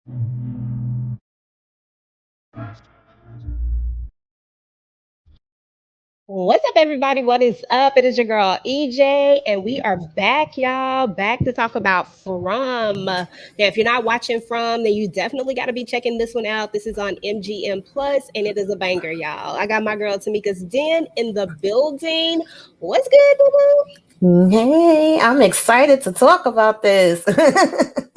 What's up, everybody? What is up? It is your girl EJ, and we are back, y'all. Back to talk about From. Now, if you're not watching From, then you definitely got to be checking this one out. This is on MGM Plus, and it is a banger, y'all. I got my girl Tamika's Den in the building. What's good, boo Hey, I'm excited to talk about this.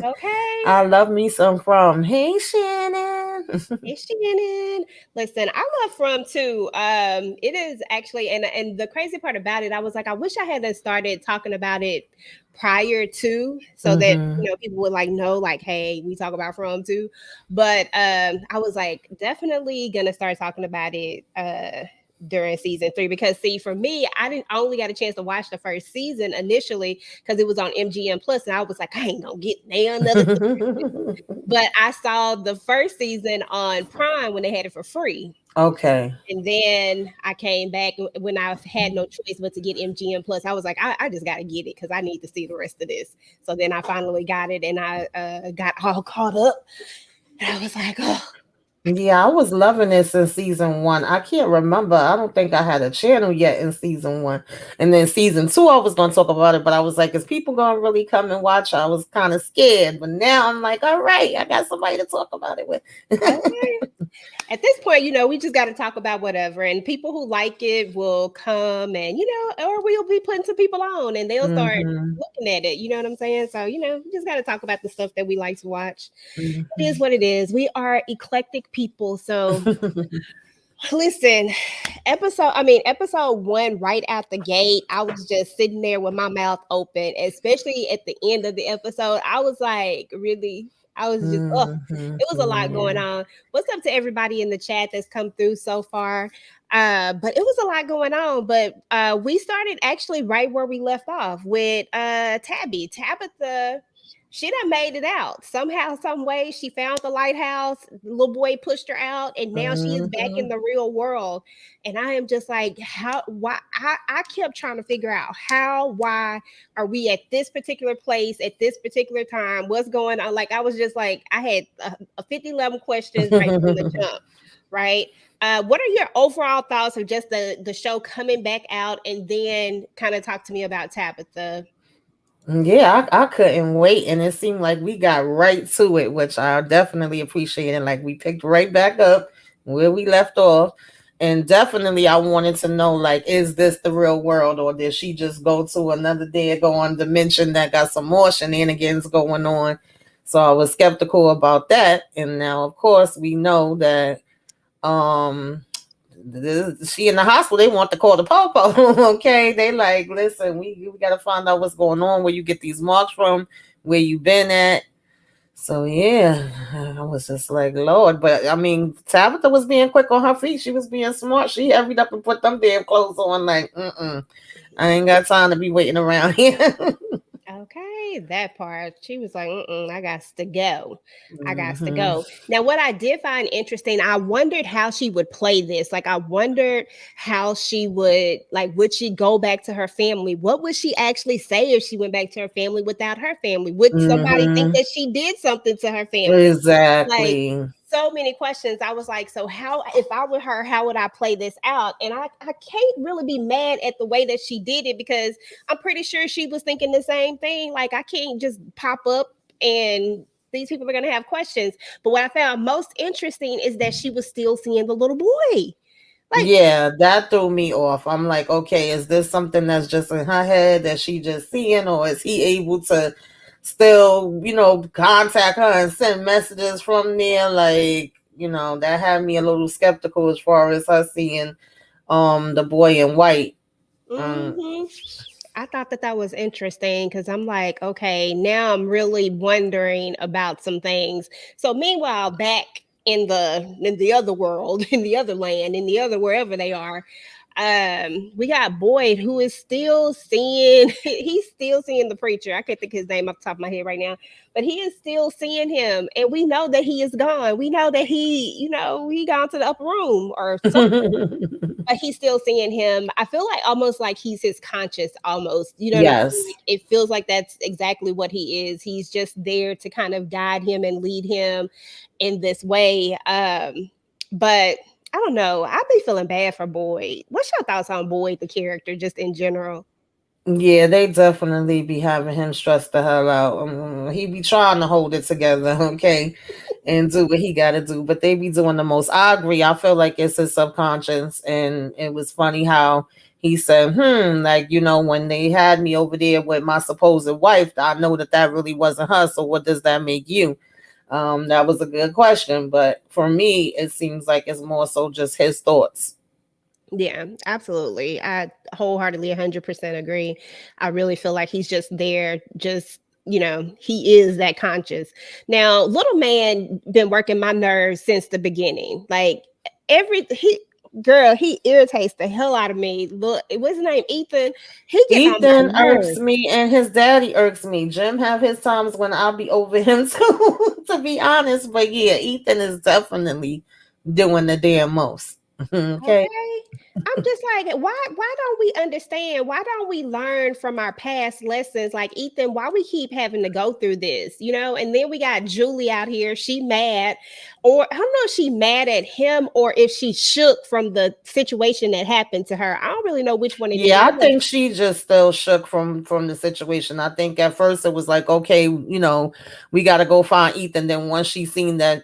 boo? Okay. I love me some From. Hey, Shannon. Hey Shannon. Listen, I love From too. It is actually, and the crazy part about it, I was like, I wish I had started talking about it prior to, so that hmm people would like know, like, hey, we talk about From too. But I was like, definitely gonna start talking about it during season 3, because see, for me, I only got a chance to watch the first season initially because it was on MGM Plus, and I was like, I ain't gonna get another. But I saw the first season on Prime when they had it for free. okay. And then I came back when I had no choice but to get MGM Plus. I was like, I just got to get it because I need to see the rest of this. So then I finally got it, and I got all caught up. And I was like, oh, Yeah, I was loving this in season 1. I can't remember. I don't think I had a channel yet in season 1. And then season 2, I was going to talk about it, but I was like, is people going to really come and watch? I was kind of scared. But now I'm like, all right, I got somebody to talk about it with. okay. At this point, we just got to talk about whatever, and people who like it will come, and or we'll be putting some people on, and they'll start hmm looking at it. You know what I'm saying? So we just got to talk about the stuff that we like to watch. It is hmm what it is. We are eclectic people, so listen. Episode 1, right out the gate, I was just sitting there with my mouth open, especially at the end of the episode. I was like, really. I was just, oh, Mhm. it was a lot going Yeah. on. What's up to everybody in the chat that's come through so far? But it was a lot going on. But we started actually right where we left off with Tabitha. She done made it out somehow, some way. She found the lighthouse. The little boy pushed her out, and now she is back in Mhm. the real world. And I am just like, how? Why? I kept trying to figure out how, why are we at this particular place at this particular time? What's going on? Like, I was just like, I had a 50, 11 questions right from the jump, right? What are your overall thoughts of just the show coming back out, and then kind of talk to me about Tabitha? Yeah, I couldn't wait, and it seemed like we got right to it, which I definitely appreciate. And like we picked right back up where we left off, and definitely I wanted to know, like, is this the real world, or did she just go to another day, go on dimension that got some more shenanigans going on? So I was skeptical about that, and now of course we know that um she in the hospital. They want to call the popo. Okay, they like, listen, we got to find out what's going on, where you get these marks from, where you been at. So yeah, I was just like, Lord. But I mean, Tabitha was being quick on her feet. She was being smart. She hurried up and put them damn clothes on. Like, I ain't got time to be waiting around here. Okay, that part. She was like, mm-mm, I got to go. I got to hmm go. Now, what I did find interesting, I wondered how she would play this. Like, I wondered how she would, like, would she go back to her family? What would she actually say if she went back to her family without her family? Would somebody think hmm that she did something to her family? Like, Exactly. so many questions. I was like, so how, if I were her, how would I play this out? And I can't really be mad at the way that she did it, because I'm pretty sure she was thinking the same thing. Like, I can't just pop up and these people are going to have questions. But what I found most interesting is that she was still seeing the little boy. Like, Yeah, that threw me off. I'm like, okay, is this something that's just in her head that she just seeing, or is he able to still, contact her and send messages from there? Like, that had me a little skeptical as far as her seeing the boy in white. Um, hmm I thought that that was interesting, because I'm like, okay, now I'm really wondering about some things. So meanwhile, back in the other world, in the other land, in the other wherever they are, We got Boyd who is still seeing he's still seeing the preacher. I can't think his name off the top of my head right now, but he is still seeing him, and we know that he is gone. We know that he gone to the upper room or something, but he's still seeing him. I feel like almost like he's his conscious almost. You know what I mean? Yes. Like, it feels like that's exactly what he is. He's just there to kind of guide him and lead him in this way. But I don't know. I be feeling bad for Boyd. What's your thoughts on Boyd, the character, just in general? Yeah, they definitely be having him stress the hell out. He be trying to hold it together, okay, and do what he got to do, but they be doing the most. I agree. I feel like it's his subconscious, and it was funny how he said, like, when they had me over there with my supposed wife, I know that that really wasn't her. So what does that make you? That was a good question, but for me, it seems like it's more so just his thoughts. Yeah, absolutely. I wholeheartedly 100% agree. I really feel like he's just there, just, he is that conscious. Now, little man been working my nerves since the beginning. Like he irritates the hell out of me. Look, what's his name? Ethan. He get on my Ethan irks nerves. me and his daddy irks me. Jim have his times when I'll be over him too, to be honest. But yeah, Ethan is definitely doing the damn most. Okay. Okay. I'm just like, why don't we understand? Why don't we learn from our past lessons? Like Ethan, why we keep having to go through this, And then we got Julie out here. She mad, or I don't know if she mad at him or if she shook from the situation that happened to her. I don't really know which one it is. Yeah, I think she just still shook from the situation. I think at first it was like, okay, we got to go find Ethan. Then once she seen that,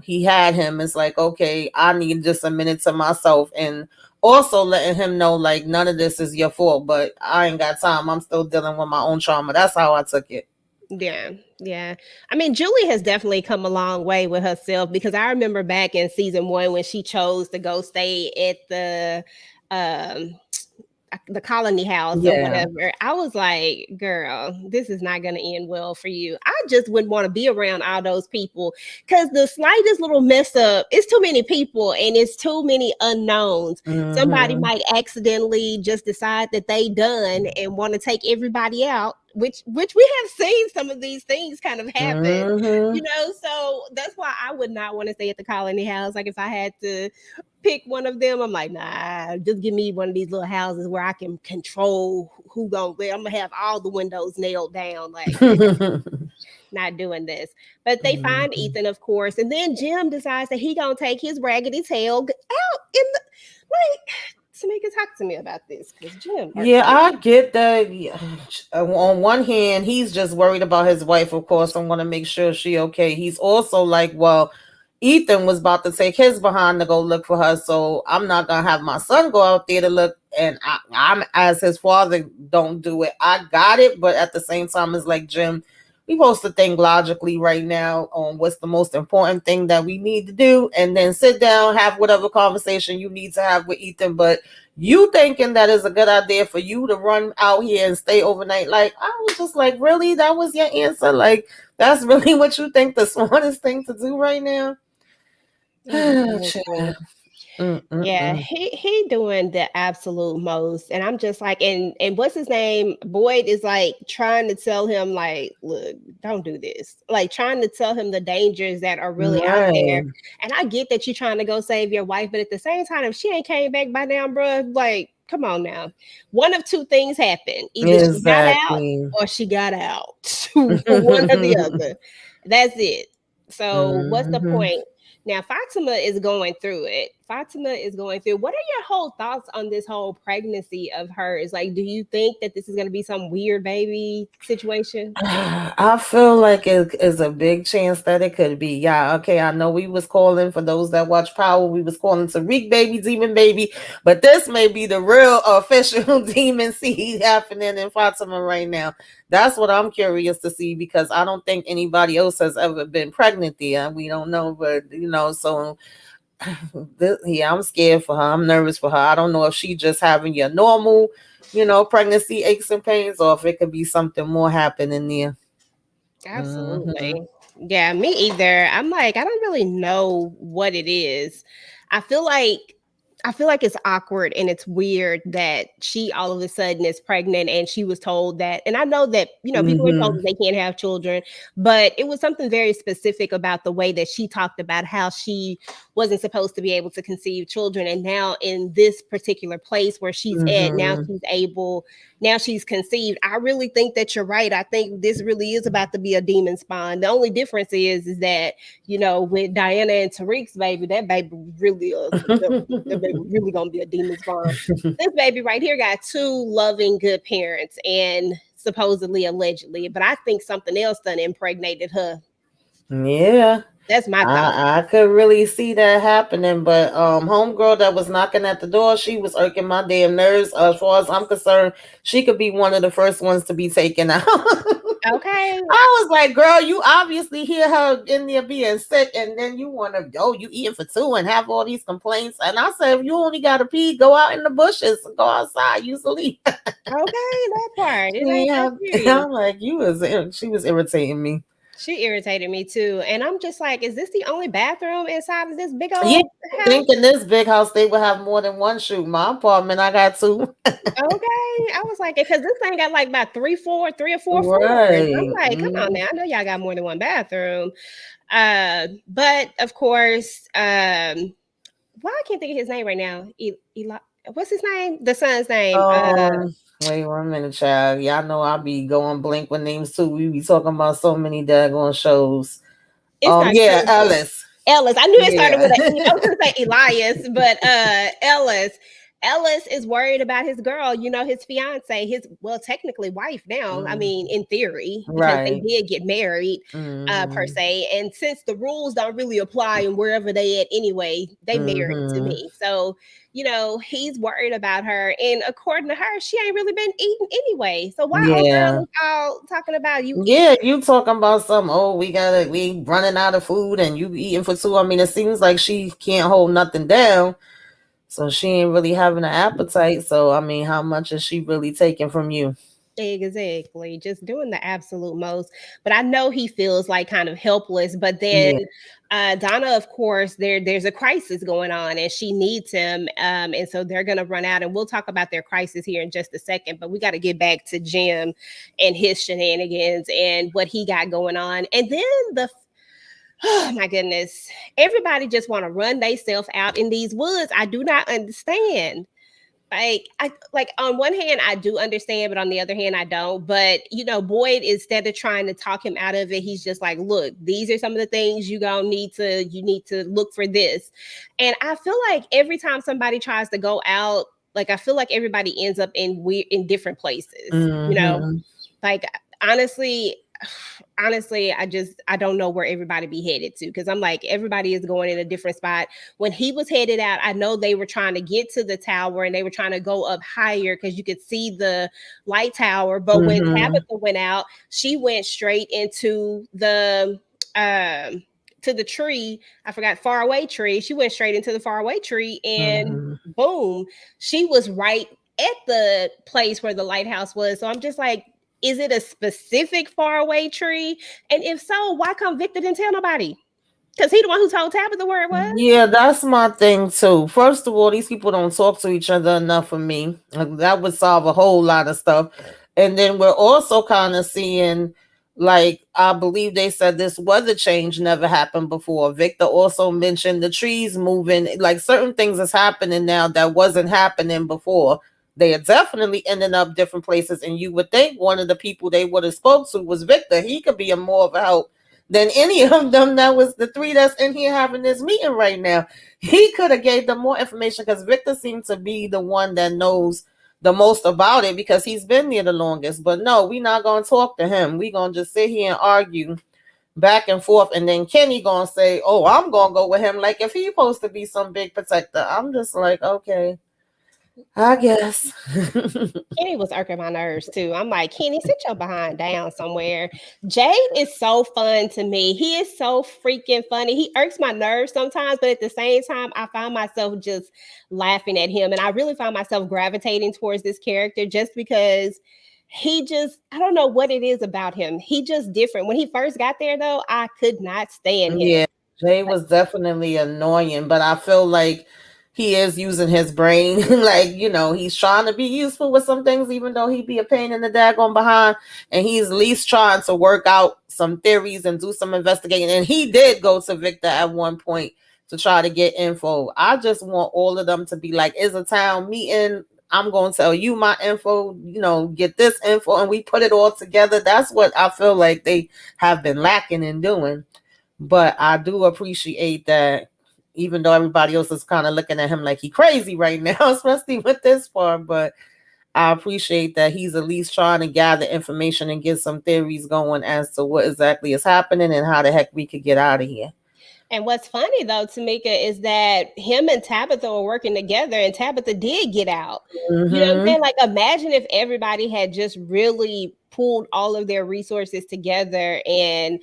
he had him, it's like, okay, I need just a minute to myself, and also letting him know like none of this is your fault. But I ain't got time. I'm still dealing with my own trauma. That's how I took it. Yeah, yeah. I mean, Julie has definitely come a long way with herself because I remember back in season one when she chose to go stay at um the colony house or Yeah. whatever. I was like, girl, this is not going to end well for you. I just wouldn't want to be around all those people because the slightest little mess up, it's too many people and it's too many unknowns. Somebody Mm-hmm. might accidentally just decide that they done and want to take everybody out. Which we have seen some of these things kind of happen, Mm-hmm. so that's why I would not want to stay at the colony house. Like if I had to pick one of them, I'm like, nah, just give me one of these little houses where I can control who gonna live. I'm gonna have all the windows nailed down. Like, not doing this. But they find Mhm. Ethan, of course, and then Jim decides that he gonna take his raggedy tail out in the like. Tamika, talk to me about this because Jim irks Yeah, me. I get that. Yeah. On one hand, he's just worried about his wife, of course, and want to make sure she okay. He's also like, well, Ethan was about to take his behind to go look for her, so I'm not gonna have my son go out there to look. And I'm as his father, don't do it. I got it, but at the same time, it's like Jim. We supposed to think logically right now on what's the most important thing that we need to do, and then sit down, have whatever conversation you need to have with Ethan. But you thinking that is a good idea for you to run out here and stay overnight? Like, I was just like, really? That was your answer? Like, that's really what you think the smartest thing to do right now? Exactly. Yeah, Mm-mm-mm. he doing the absolute most, and I'm just like, and what's his name? Boyd is like trying to tell him like, look, don't do this. Like trying to tell him the dangers that are really out there. Right. And I get that you're trying to go save your wife, but at the same time, if she ain't came back by now, bro, like, come on now. One of two things happen: either she got out Exactly. or she got out. One or the other. That's it. So what's the Hmm. point? Now, Fatima is going through it. Fatima is going through. What are your whole thoughts on this whole pregnancy of hers? Like, do you think that this is going to be some weird baby situation? I feel like it is a big chance that it could be. Yeah, okay. I know we was calling for those that watch Power. We was calling Tariq baby, Demon baby, but this may be the real official demon seed happening in Fatima right now. That's what I'm curious to see because I don't think anybody else has ever been pregnant there. We don't know, but so yeah, I'm scared for her. I'm nervous for her. I don't know if she just having your normal, pregnancy aches and pains, or if it could be something more happening there. Hmm. Absolutely. Yeah, me either. I'm like, I don't really know what it is. I feel like I feel like it's awkward and it's weird that she all of a sudden is pregnant and she was told that. And I know that, people are told Hmm. that they can't have children, but it was something very specific about the way that she talked about how she wasn't supposed to be able to conceive children. And now in this particular place where she's at, Hmm. now she's conceived. I really think that you're right. I think this really is about to be a demon spawn. The only difference is that, with Diana and Tariq's baby, that baby really the baby really gonna be a demon spawn. This baby right here got two loving, good parents, and supposedly, allegedly, but I think something else done impregnated her. Yeah. That's my thought. I could really see that happening, but homegirl that was knocking at the door, she was irking my damn nerves. As far as I'm concerned, she could be one of the first ones to be taken out. Okay, I was like, girl, you obviously hear her in there being sick, and then you want to, oh, you eating for two and have all these complaints. And I said, if you only got to pee, go out in the bushes, go outside, use the leaf. okay, that part. It ain't that Yeah, serious. I'm like, she was irritating me. She irritated me too, and I'm just like, is this the only bathroom inside of this big Yeah, old I house? think in this big house they would have more than one shoot. My apartment, I got two. Okay, I was like, because this thing got like about three or four floors. I'm Right. like, come on now, I know y'all got more than one bathroom. But of course, why I can't think of his name right now. Eli, what's his name? The son's name. Wait 1 minute, child. Y'all know I be going blank with names too. We be talking about so many daggone shows. It's not Yeah, crazy. Ellis. Ellis. I knew it started Yeah. with a E. I was gonna say Elias, but Ellis. Ellis is worried about his girl, his fiance, his technically wife now. I mean, Mhm. in theory, because they Right. did get married, per Mhm. se. And since the rules don't really apply and wherever they at anyway, they married to Mhm. me. So, he's worried about her. And according to her, she ain't really been eating anyway. So why old girl Yeah. is all talking about you Yeah, eating? you talking about some, oh, we running out of food and you eating for two. I mean, it seems like she can't hold nothing down. So she ain't really having an appetite. So I mean, how much is she really taking from you? Exactly. Just doing the absolute most. But I know he feels like kind of helpless. But then Yeah. Donna, of course, there's a crisis going on and she needs him. And so they're gonna run out and we'll talk about their crisis here in just a second. But we got to get back to Jim and his shenanigans and what he got going on. And then the oh my goodness. Everybody just want to run themselves out in these woods. I do not understand. Like on one hand I do understand, but on the other hand I don't. But Boyd, instead of trying to talk him out of it, he's just like, look, these are some of the things you need to look for this. And I feel like every time somebody tries to go out, like I feel like everybody ends up in different places. Hmm. Like honestly, honestly, I don't know where everybody be headed to, because I'm like, everybody is going in a different spot. When he was headed out, I know they were trying to get to the tower and they were trying to go up higher because you could see the light tower. But when Hmm. Tabitha went out, she went straight into um the tree. I forgot, far away tree. She went straight into the far away tree and Hmm. boom, she was right at the place where the lighthouse was. So I'm just like, is it a specific faraway tree? And if so, why come Victor didn't tell nobody? Because he the one who told Tabitha where it was. Yeah, that's my thing too. First of all, these people don't talk to each other enough for me. Like, that would solve a whole lot of stuff. And then we're also kind of seeing, like, I believe they said this weather change never happened before. Victor also mentioned the trees moving, like certain things is happening now that wasn't happening before. They are definitely ending up different places, and you would think one of the people they would have spoke to was Victor. He could be a more of a help than any of them that was the three that's in here having this meeting right now. He could have gave them more information because Victor seemed to be the one that knows the most about it because he's been there the longest. But no, we not gonna talk to him. We gonna just sit here and argue back and forth, and then Kenny gonna say, "Oh, I'm gonna go with him." Like if he supposed to be some big protector, I'm just like, okay, I guess. Kenny was irking my nerves too. I'm like, Kenny, sit your behind down somewhere. Jade is so fun to me. He is so freaking funny. He irks my nerves sometimes, but at the same time, I find myself just laughing at him. And I really find myself gravitating towards this character just because I don't know what it is about him. He just different. When he first got there, though, I could not stand him. Yeah, Jay was definitely annoying, but I feel like he is using his brain. Like, he's trying to be useful with some things, even though he be a pain in the daggone behind. And he's at least trying to work out some theories and do some investigating. And he did go to Victor at one point to try to get info. I just want all of them to be like, is a town meeting. I'm going to tell you my info, get this info, and we put it all together. That's what I feel like they have been lacking in doing. But I do appreciate that, even though everybody else is kind of looking at him like he crazy right now, especially with this part. But I appreciate that he's at least trying to gather information and get some theories going as to what exactly is happening and how the heck we could get out of here. And what's funny though, Tamika, is that him and Tabitha were working together and Tabitha did get out. You know what I'm Mm-hmm. saying? Like, imagine if everybody had just really pulled all of their resources together and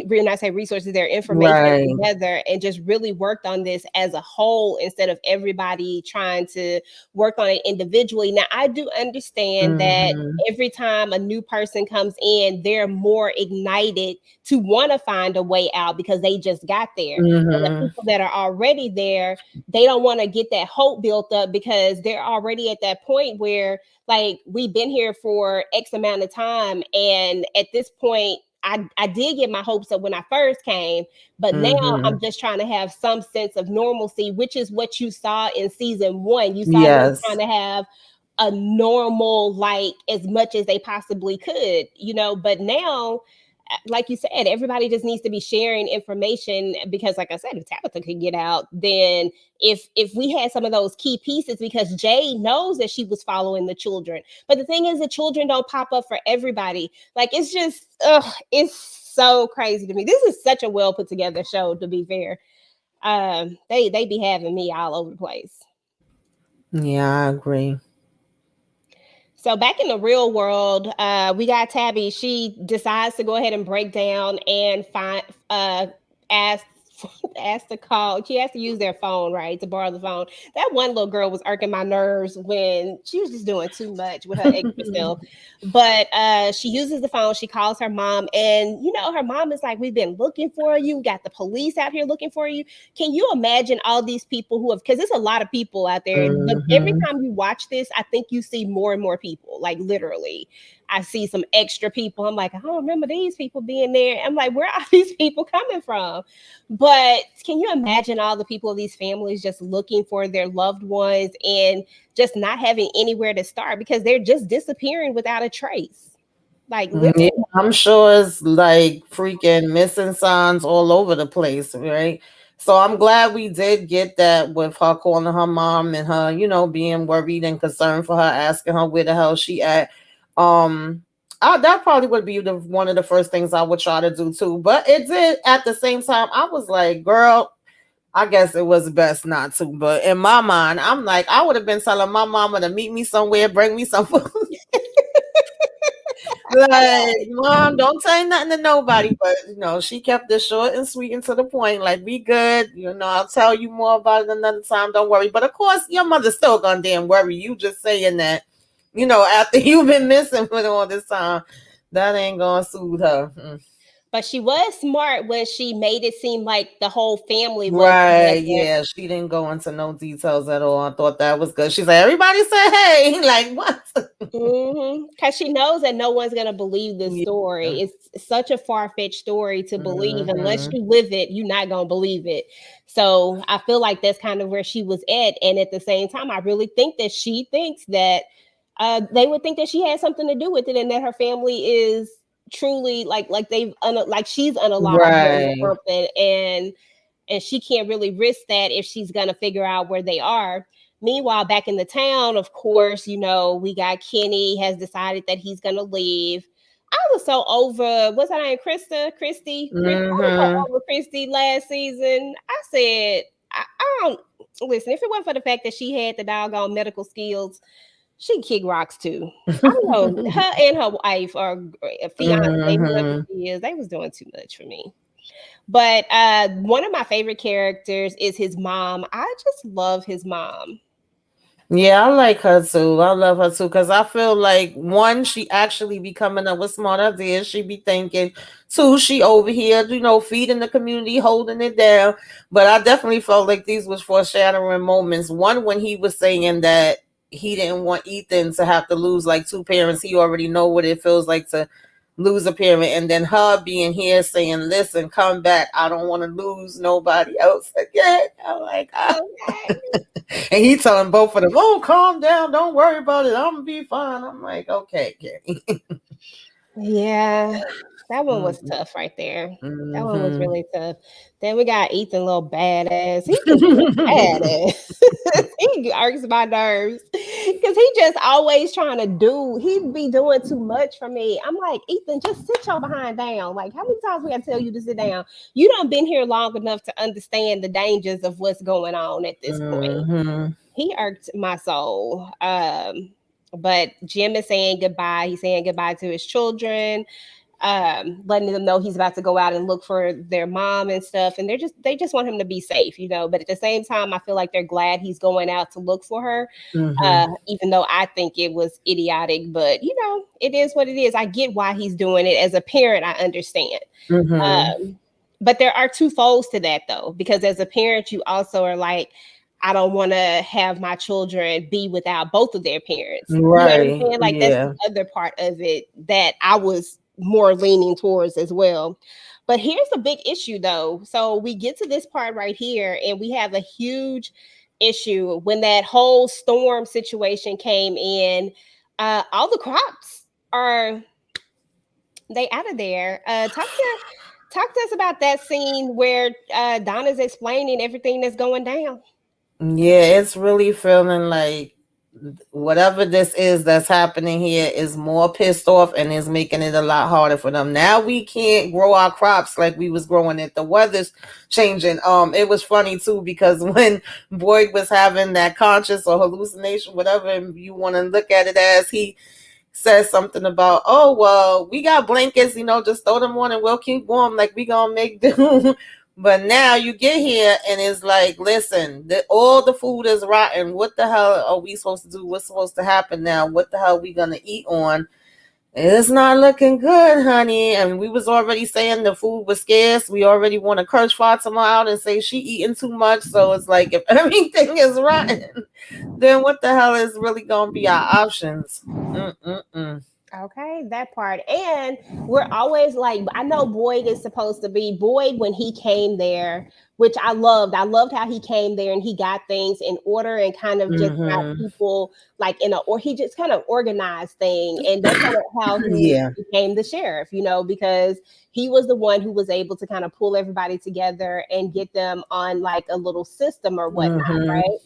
when I say resources, their information Right. together and just really worked on this as a whole instead of everybody trying to work on it individually. Now, I do understand that Mm-hmm. every time a new person comes in, they're more ignited to want to find a way out because they just got there. And the Mm-hmm. people that are already there, they don't want to get that hope built up because they're already at that point where, like, we've been here for X amount of time. And at this point, I did get my hopes up when I first came, but now Mm-hmm. I'm just trying to have some sense of normalcy, which is what you saw in season one. You saw them trying Yes. to have a normal, like, as much as they possibly could, but now, like you said, everybody just needs to be sharing information because, like I said, if Tabitha could get out, then if we had some of those key pieces, because Jay knows that she was following the children, but the thing is, the children don't pop up for everybody. Like, it's just, it's so crazy to me. This is such a well put together show. To be fair, they be having me all over the place. Yeah, I agree. So back in the real world, we got Tabby. She decides to go ahead and break down and find ask ask to call. She has to use their phone, right, to borrow the phone. That one little girl was irking my nerves when she was just doing too much with her extra self. But she uses the phone. She calls her mom, and her mom is like, "We've been looking for you. We got the police out here looking for you." Can you imagine all these people who have, because there's a lot of people out there, but every Mm-hmm. time you watch this, I think you see more and more people. Like, literally, I see some extra people. I'm like, I don't remember these people being there. I'm like, where are these people coming from? But can you imagine all the people of these families just looking for their loved ones and just not having anywhere to start because they're just disappearing without a trace? Like, Yeah, literally. I'm sure it's like freaking missing signs all over the place, right? So I'm glad we did get that with her calling her mom and her, being worried and concerned for her, asking her where the hell she at. Um, that probably would be one of the first things I would try to do too. But it did at the same time. I was like, girl, I guess it was best not to. But in my mind, I'm like, I would have been telling my mama to meet me somewhere, bring me some food. Like, mom, don't say nothing to nobody. But she kept it short and sweet and to the point. Like, be good. I'll tell you more about it another time. Don't worry. But of course, your mother's still gonna damn worry. You just saying that, after you've been missing for all this time, that ain't gonna soothe her. Mm. But she was smart when she made it seem like the whole family was Right, together. yeah. She didn't go into no details at all. I thought that was good. She's like, everybody said hey. Like, what? Because she knows that no one's gonna believe this Yeah. story. It's such a far fetched story to believe. Unless Hmm. you live it, you're not gonna believe it. So I feel like that's kind of where she was at. And at the same time, I really think that she thinks that they would think that she had something to do with it, and that her family is truly like like she's unalive or Right. something. And she can't really risk that if she's going to figure out where they are. Meanwhile, back in the town, of course, we got Kenny has decided that he's going to leave. I was so over, what's her name? I was so Hmm. over Christy last season. I said, I don't listen. If it wasn't for the fact that she had the doggone medical skills, she kick rocks too. I don't know. Her and her wife or fiance, whoever Hmm. she is, they was doing too much for me. But one of my favorite characters is his mom. I just love his mom. Yeah, I like her too. I love her too because I feel like one, she actually be coming up with smart ideas. She be thinking. Two, she over here, feeding the community, holding it down. But I definitely felt like these was foreshadowing moments. One, when he was saying that he didn't want Ethan to have to lose like two parents. He already know what it feels like to lose a parent, and then her being here saying, "Listen, come back. I don't want to lose nobody else again." I'm like, ah. Okay. And he telling both of them, "Oh, calm down. Don't worry about it. I'm gonna be fine." I'm like, "Okay, Kenny." Yeah, that one was Mm-hmm. tough right there. That one was Mm-hmm. really tough. Then we got Ethan, little badass. He just a badass. He irks my nerves because he just always trying to do. He be doing too much for me. I'm like, Ethan, just sit your behind down. Like, how many times we got to tell you to sit down? You done been here long enough to understand the dangers of what's going on at this point. He irked my soul. But Jim is saying goodbye. He's saying goodbye to his children, letting them know he's about to go out and look for their mom and stuff. And they just want him to be safe, you know. But at the same time, I feel like they're glad he's going out to look for her, Mm-hmm. even though I think it was idiotic. But you know, it is what it is. I get why he's doing it. As a parent, I understand. Mm-hmm. Um, but there are two folds to that though, because as a parent, you also are like, I don't want to have my children be without both of their parents. You know what I'm Right. saying? Like that's the Yeah. other part of it that I was more leaning towards as well. But here's a big issue though. So we get to this part right here, and we have a huge issue when that whole storm situation came in. All the crops are they out of there. Talk to us about that scene where Donna's explaining everything that's going down. Yeah, it's really feeling like whatever this is that's happening here is more pissed off and is making it a lot harder for them. Now we can't grow our crops like we was growing it. The weather's changing. It was funny too because when Boyd was having that conscious or hallucination, whatever you want to look at it as, he says something about, "Oh well, we got blankets, just throw them on and we'll keep warm, like we gonna make do." But now you get here and it's like, listen, all the food is rotten. What the hell are we supposed to do? What's supposed to happen now? What the hell are we gonna eat on? It's not looking good, honey. And we was already saying the food was scarce. We already want to curse Fatima out and say she eating too much. So it's like, if everything is rotten, then what the hell is really gonna be our options? Mm-mm-mm. Okay, that part. And we're always like, I know Boyd is supposed to be Boyd when he came there, which I loved. I loved how he came there and he got things in order and kind of just got Mm-hmm. people like or he just kind of organized thing. And that's kind of how he Yeah. became the sheriff, you know, because he was the one who was able to kind of pull everybody together and get them on like a little system or whatnot, Mm-hmm. right?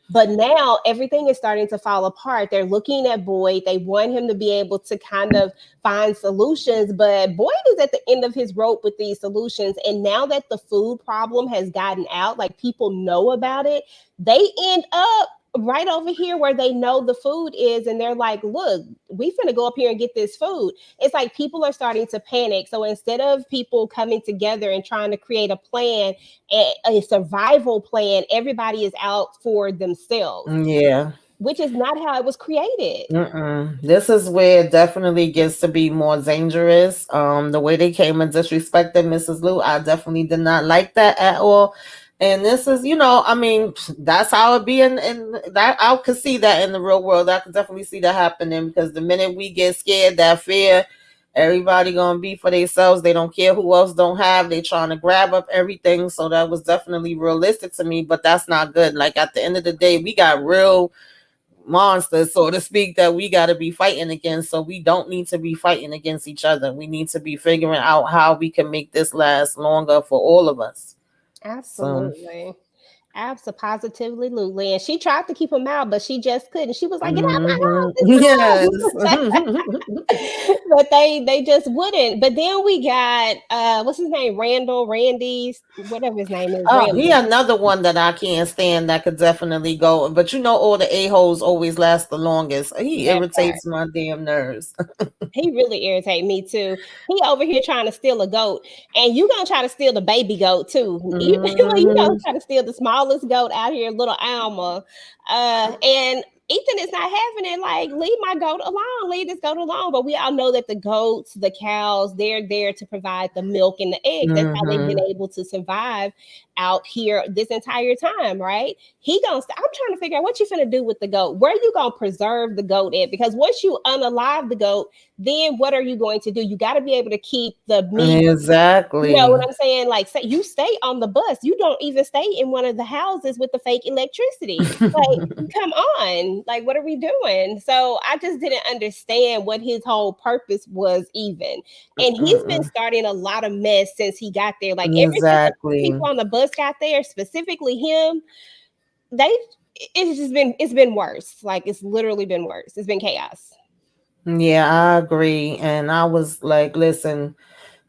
But now everything is starting to fall apart. They're looking at Boyd. They want him to be able to kind of find solutions, but Boyd is at the end of his rope with these solutions. And now that the food problem has gotten out, like people know about it, they end up right over here where they know the food is, and they're like, look, we finna go up here and get this food. It's like people are starting to panic. So instead of people coming together and trying to create a plan, a survival plan, everybody is out for themselves, Yeah. which is not how it was created. Mm-mm. This is where it definitely gets to be more dangerous. The way they came and disrespected Mrs. Lou, I definitely did not like that at all. And this is, I mean, that's how it be in that. I could see that in the real world. I could definitely see that happening because the minute we get scared, that fear, everybody gonna be for themselves. They don't care who else don't have. They trying to grab up everything. So that was definitely realistic to me, but that's not good. Like at the end of the day, we got real monsters, so to speak, that we got to be fighting against. So we don't need to be fighting against each other. We need to be figuring out how we can make this last longer for all of us. So, Absolutely. Absolutely. And she tried to keep him out, but she just couldn't. She was like, get out mhm. my house. Yes. Let's go. But they just wouldn't. But then we got what's his name? Randy, whatever his name is, Oh, he Randall. another one that I can't stand that could definitely go. But all the a-holes always last the longest. He That part. irritates my damn nerves. He really irritate me too. He over here trying to steal a goat, and you gonna try to steal the baby goat too. Even you gonna Mhm. try to steal the smaller smallest goat out here, little Alma. And Ethan is not having it. Like, leave my goat alone, leave this goat alone. But we all know that the goats, the cows, they're there to provide the milk and the eggs. That's how they've been Mm-hmm. able to survive out here this entire time, right? He gonna. I'm trying to figure out what you finna do with the goat. Where you gonna preserve the goat at? Because once you unalive the goat, then what are you going to do? You got to be able to keep the meat. You know what Exactly. I'm saying? Like, say you stay on the bus. You don't even stay in one of the houses with the fake electricity. Like, come on. Like, what are we doing? So I just didn't understand what his whole purpose was even. And he's been Mm-mm. starting a lot of mess since he got there. Like, ever since the Exactly. people on the bus got there, specifically him, they it's been worse. Like, it's literally been worse. It's been chaos. Yeah, I agree. And I was like, listen,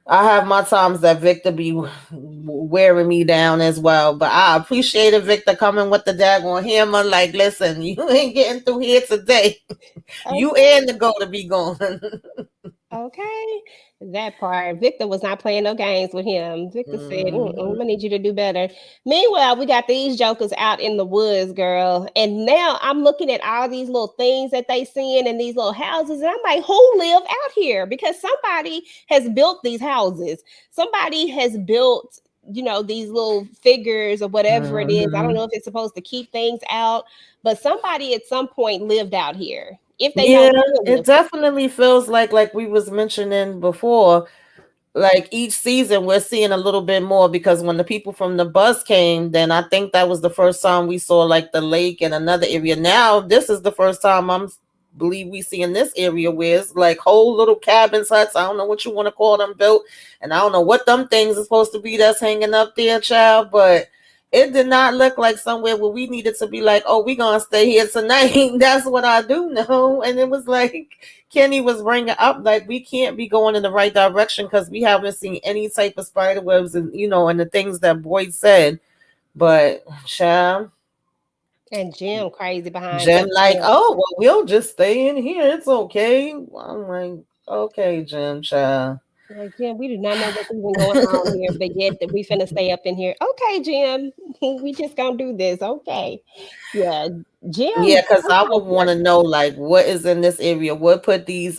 I have my times that Victor be wearing me down as well, but I appreciated Victor coming with the daggone hammer. Like, listen, you ain't getting through here today. You Okay. and the go to be gone. Okay, that part. Victor was not playing no games with him. Victor said, I'm Hmm. gonna need you to do better. Meanwhile, we got these jokers out in the woods, girl. And now I'm looking at all these little things that they seeing in these little houses, and I'm like, who live out here? Because somebody has built these houses. Somebody has built, these little figures or whatever it is. I don't Hmm. know if it's supposed to keep things out, but somebody at some point lived out here. If they Yeah, don't still it live definitely feels like we was mentioning before, like each season we're seeing a little bit more because when the people from the bus came, then I think that was the first time we saw like the lake and another area. Now this is the first time I'm believe we see in this area where it's like whole little cabins, huts. I don't know what you want to call them built, and I don't know what them things are supposed to be that's hanging up there, child. But it did not look like somewhere where we needed to be like, oh, we gonna stay here tonight. That's what I do know. And it was like Kenny was bringing up like we can't be going in the right direction because we haven't seen any type of spider webs and and the things that Boyd said. But child, and Jim crazy behind Jen just like, saying, oh well, we'll just stay in here. It's okay. I'm like, okay, Jim, child. like, Jim, we do not know what's even going on here, but yet that we finna stay up in here. Okay, Jim, we just gonna do this. Okay. Yeah, Jim, Yeah, because I'm I so would want to sorry. know like what is in this area. What put these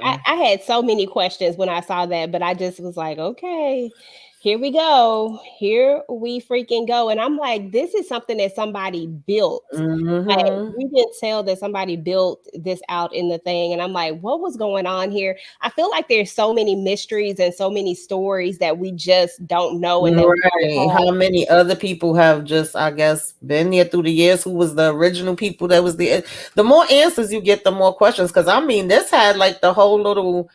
I, mm-mm. I had so many questions when I saw that, but I just was like, okay, here we go. Here we freaking go. And I'm like, this is something that somebody built. Like, Mm-hmm. we can tell that somebody built this out in the thing. And I'm like, what was going on here? I feel like there's so many mysteries and so many stories that we just don't know and that we don't Right. have. How many other people have just, I guess, been there through the years? Who was the original people that was there? The more answers you get, the more questions. Because I mean, this had like the whole little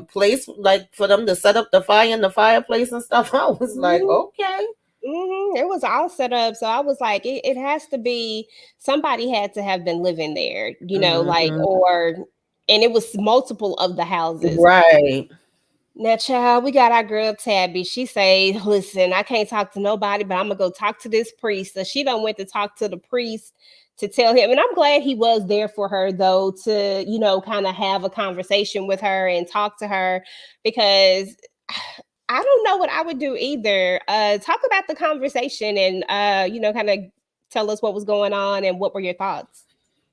place like for them to set up the fire in the fireplace and stuff. I was like, Mhm, okay. mhm. It was all set up. So I was like, it has to be somebody had to have been living there, like, Hmm. and it was multiple of the houses. Right. Now, child, we got our girl Tabby. She say, "Listen, I can't talk to nobody, but I'm gonna go talk to this priest." So she done went to talk to the priest to tell him, and I'm glad he was there for her though to kind of have a conversation with her and talk to her because I don't know what I would do either. Talk about the conversation and kind of tell us what was going on and what were your thoughts.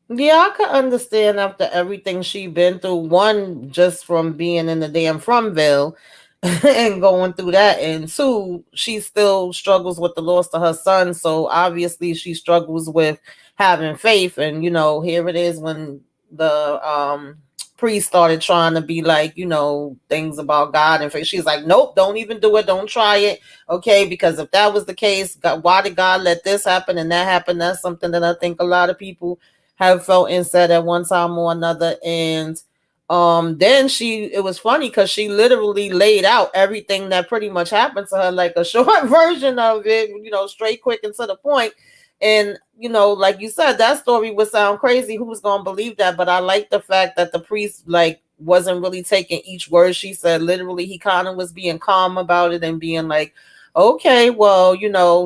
Yeah, I could understand after everything she been through. One, just from being in the damn Fromville and going through that, and two, she still struggles with the loss of her son. So obviously, she struggles with having faith. And here it is when the priest started trying to be like, things about God and faith. She's like, nope, don't even do it, don't try it, okay? Because if that was the case, God, why did God let this happen and that happen? That's something that I think a lot of people have felt and said at one time or another. And then it was funny because she literally laid out everything that pretty much happened to her, like a short version of it, straight, quick, and to the point. And like you said, that story would sound crazy. Who's gonna believe that? But I like the fact that the priest like wasn't really taking each word she said literally. He kind of was being calm about it and being like, okay, well,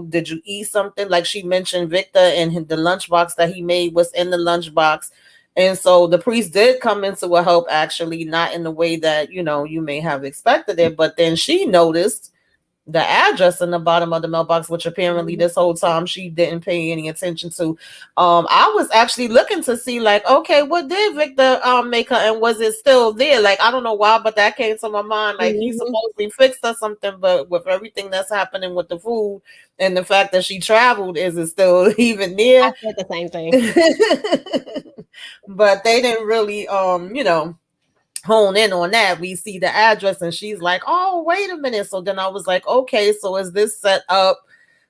did you eat something? Like she mentioned, Victor and the lunchbox that he made was in the lunchbox. And so the priest did come into a help, actually, not in the way that, you may have expected it. But then she noticed the address in the bottom of the mailbox, which apparently Mhm. this whole time she didn't pay any attention to. I was actually looking to see, like, okay, what did Victor make her, and was it still there? Like, I don't know why, but that came to my mind. Like, he Mhm. supposedly fixed or something, but with everything that's happening with the food and the fact that she traveled, is it still even I there? said the same thing. But they didn't really hone in on that. We see the address and she's like, oh, wait a minute. So then I was like, okay, so is this set up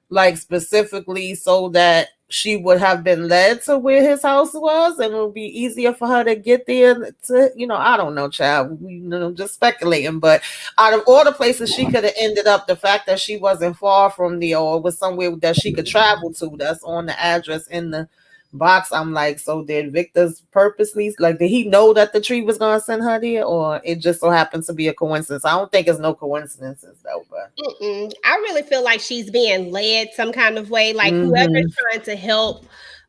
like specifically so that she would have been led to where his house was and it would be easier for her to get there to, I don't know, child. Just speculating. But out of all the places she could have ended up, the fact that she wasn't far from there or was somewhere that she could travel to, that's on the address in the box. I'm like, so did Victor's purposely, like, did he know that the tree was gonna send her there, or it just so happens to be a coincidence? I don't think it's no coincidences though, but Mm-mm. I really feel like she's being led some kind of way. Like whoever's mm-hmm, trying to help,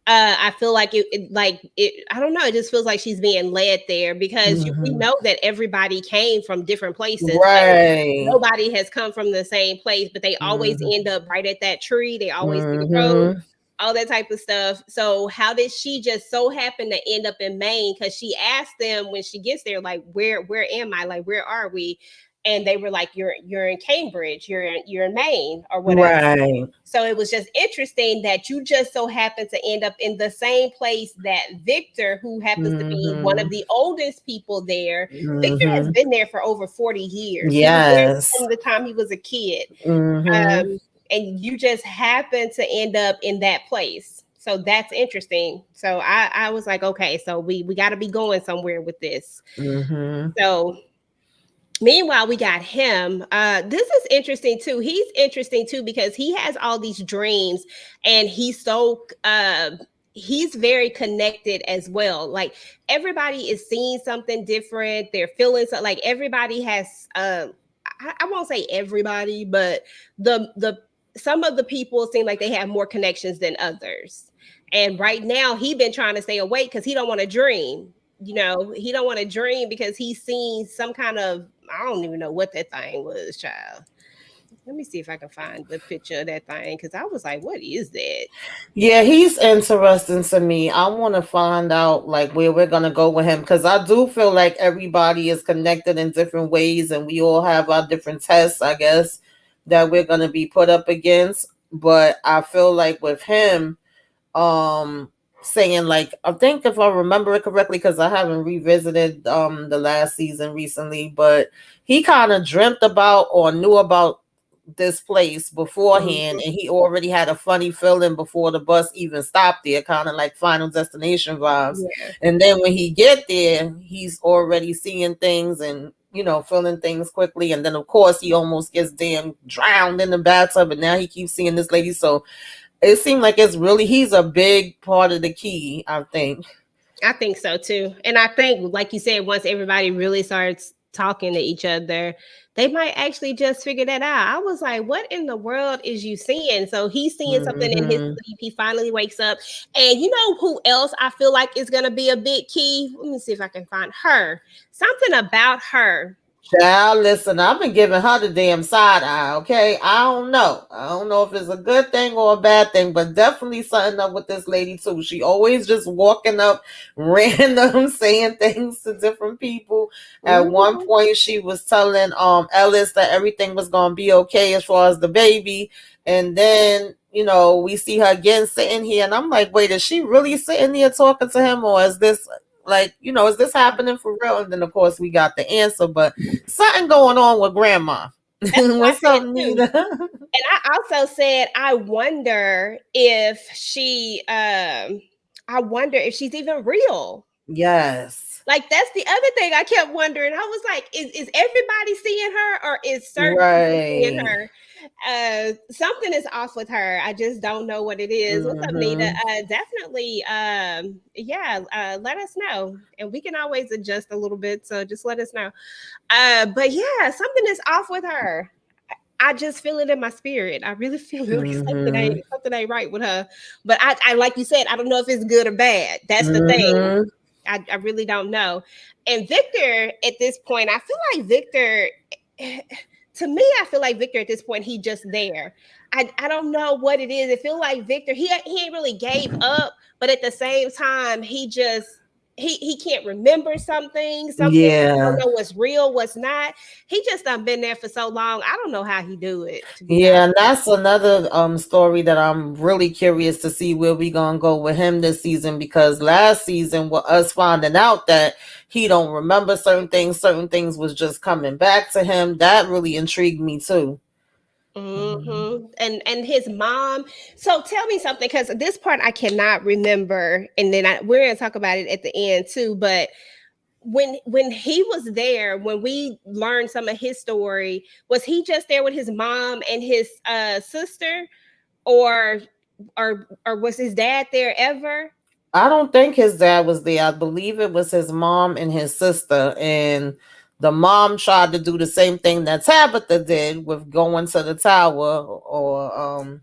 I feel like like it. I don't know. It just feels like she's being led there because we mm-hmm. know that everybody came from different places. Like Right. nobody has come from the same place, but they always Mhm. end up right at that tree. They always see the road, Mhm. all that type of stuff. So how did she just so happen to end up in Maine? Because she asked them when she gets there, like, where am I? Like, where are we? And they were like, you're in Cambridge, you're in Maine or whatever. Right. So it was just interesting that you just so happened to end up in the same place that Victor, who happens to be one of Mhm. the oldest people there. Victor has Mhm. been there for over 40 years. He was there Yes. from the time he was a kid. Mhm. And you just happen to end up in that place. So that's interesting. So I was like, okay, so we got to be going somewhere with this. Mhm. So meanwhile, we got him. This is interesting too. He's interesting too because he has all these dreams, and he's very connected as well. Like everybody is seeing something different. They're feeling so like everybody has. I won't say everybody, but the some of the people seem like they have more connections than others. And right now, he been trying to stay awake because he don't want to dream. He don't want to dream because he's seen some kind of, I don't even know what that thing was, child. Let me see if I can find the picture of that thing because I was like, what is that? Yeah, he's interesting to me. I want to find out like where we're gonna go with him because I do feel like everybody is connected in different ways, and we all have our different tests, I guess, that we're gonna be put up against. But I feel like with him, um saying, like, I think if I remember it correctly, because I haven't revisited the last season recently, but he kind of dreamt about or knew about this place beforehand, Mhm. and he already had a funny feeling before the bus even stopped there, kind of like Final Destination vibes. Yeah, And then when he get there, he's already seeing things and feeling things quickly. And then of course he almost gets damn drowned in the bathtub, and now he keeps seeing this lady. So it seemed like he's a big part of the key, I think. I think so too. And I think, like you said, once everybody really starts talking to each other, they might actually just figure that out. I was like, what in the world is you seeing? So he's seeing something in his Hmm. sleep. He finally wakes up. And you know who else I feel like is going to be a big key? Let me see if I can find her. Something about her. Child, listen, I've been giving her the damn side eye, okay? I don't know. I don't know if it's a good thing or a bad thing, but definitely something up with this lady, too. She always just walking up random, saying things to different people. At one Mhm. point, she was telling Ellis that everything was going to be okay as far as the baby. And then, we see her again sitting here, and I'm like, wait, is she really sitting here talking to him, or is this, like, is this happening for real? And then, of course, we got the answer, but something going on with grandma. That's what What's I up, said too. Nita? And I also said, I wonder if she's even real. Yes. Like that's the other thing I kept wondering. I was like, is everybody seeing her or is certain people seeing Right. her? Something is off with her. I just don't know what it is. What's up, Nita? Mm-hmm. Definitely yeah, let us know. And we can always adjust a little bit. So just let us know. But yeah, something is off with her. I just feel it in my spirit. I really feel it like Mm-hmm. something ain't right with her. But I like you said, I don't know if it's good or bad. That's the thing. Mm-hmm. I really don't know. And Victor, at this point, I feel like Victor, to me, I feel like Victor at this point, he just there. I don't know what it is. It feel like Victor, he ain't really gave up, but at the same time, he just he can't remember something. Some things he don't Yeah. know what's real, what's not. He just done been there for so long. I don't know how he do it, to be honest. Yeah, and that's another story that I'm really curious to see where we gonna go with him this season, because last season with us finding out that he don't remember certain things was just coming back to him. That really intrigued me too. Um, And his mom. So tell me something, because this part I cannot remember, and then we're gonna talk about it at the end too. But when he was there, when we learned some of his story, was he just there with his mom and his sister, or or was his dad there ever? I don't think his dad was there. I believe it was his mom and his sister. And the mom tried to do the same thing that Tabitha did with going to the tower or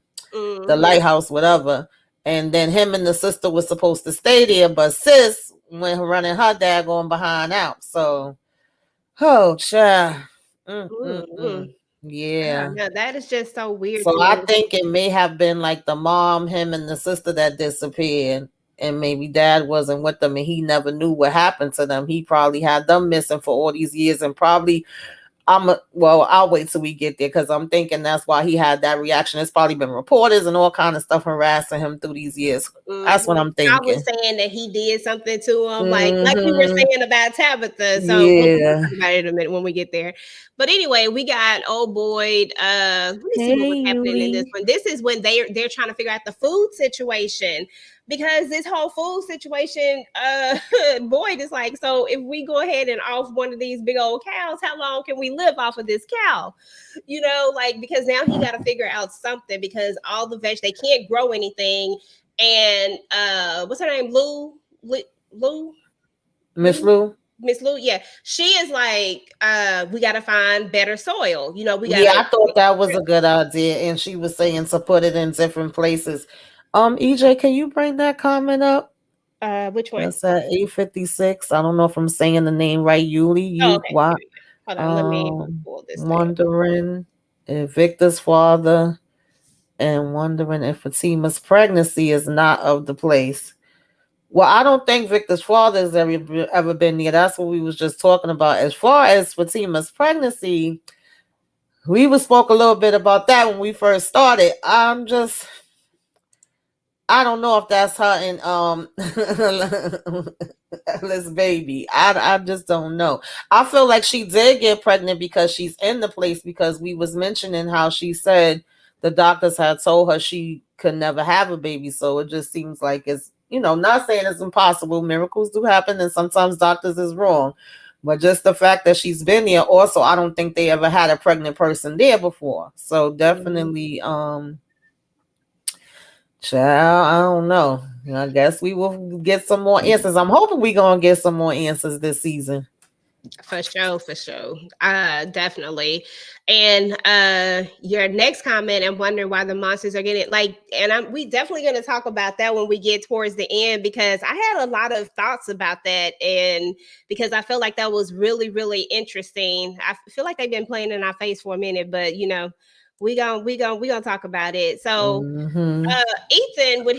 the Mm-hmm. lighthouse, whatever. And then him and the sister was supposed to stay there, but sis went running her dad going behind out. So, oh, child. Mm-hmm. Yeah. Now that is just so weird to So I me. think it may have been like the mom, him, and the sister that disappeared. And maybe dad wasn't with them and he never knew what happened to them. He probably had them missing for all these years, and probably well, I'll wait till we get there because I'm thinking that's why he had that reaction. It's probably been reporters and all kind of stuff harassing him through these years. That's what Mhm. I'm I was thinking. saying that he did something to him, like we were Mm-hmm. saying about Tabitha. So we'll Yeah. talk about it in a minute when we get there. But anyway, we got old Boyd. Let me see what was Hey, happening in this Yuli. one. This is when they're trying to figure out the food situation, because this whole food situation, Boyd is like, so if we go ahead and off one of these big old cows, how long can we live off of this cow? Like, because now he got to figure out something, because all the they can't grow anything. And what's her name? Lou, Miss Lou, Lou. Miss Lou. Yeah, she is like, we got to find better soil. We got Yeah, to. I thought that was a good idea. And she was saying to put it in different places. EJ, can you bring that comment up? Which one? That's at 856. I don't know if I'm saying the name right. Yuli, Oh, you okay. what? Here we go. Hold on, let me Um, pull this thing up. wondering if Victor's father and wondering if Fatima's pregnancy is not of the place. Well, I don't think Victor's father has ever been there. That's what we was just talking about. As far as Fatima's pregnancy, we was spoke a little bit about that when we first started. I don't know if that's her and Ella's baby. I just don't know. I feel like she did get pregnant because she's in the place, because we was mentioning how she said the doctors had told her she could never have a baby. So it just seems like it's, not saying it's impossible. Miracles do happen and sometimes doctors is wrong. But just the fact that she's been there, also I don't think they ever had a pregnant person there before. So Mhm. definitely child, I don't know. I guess we will get some more answers. I'm hoping we gonna get some more answers this season. For sure, for sure. Definitely. And your next comment, I'm wondering why the monsters are getting like, and we definitely gonna talk about that when we get towards the end, because I had a lot of thoughts about that, and because I felt like that was really, really interesting. I feel like they've been playing in our face for a minute, but we gonna talk about it. So Hmm. Ethan with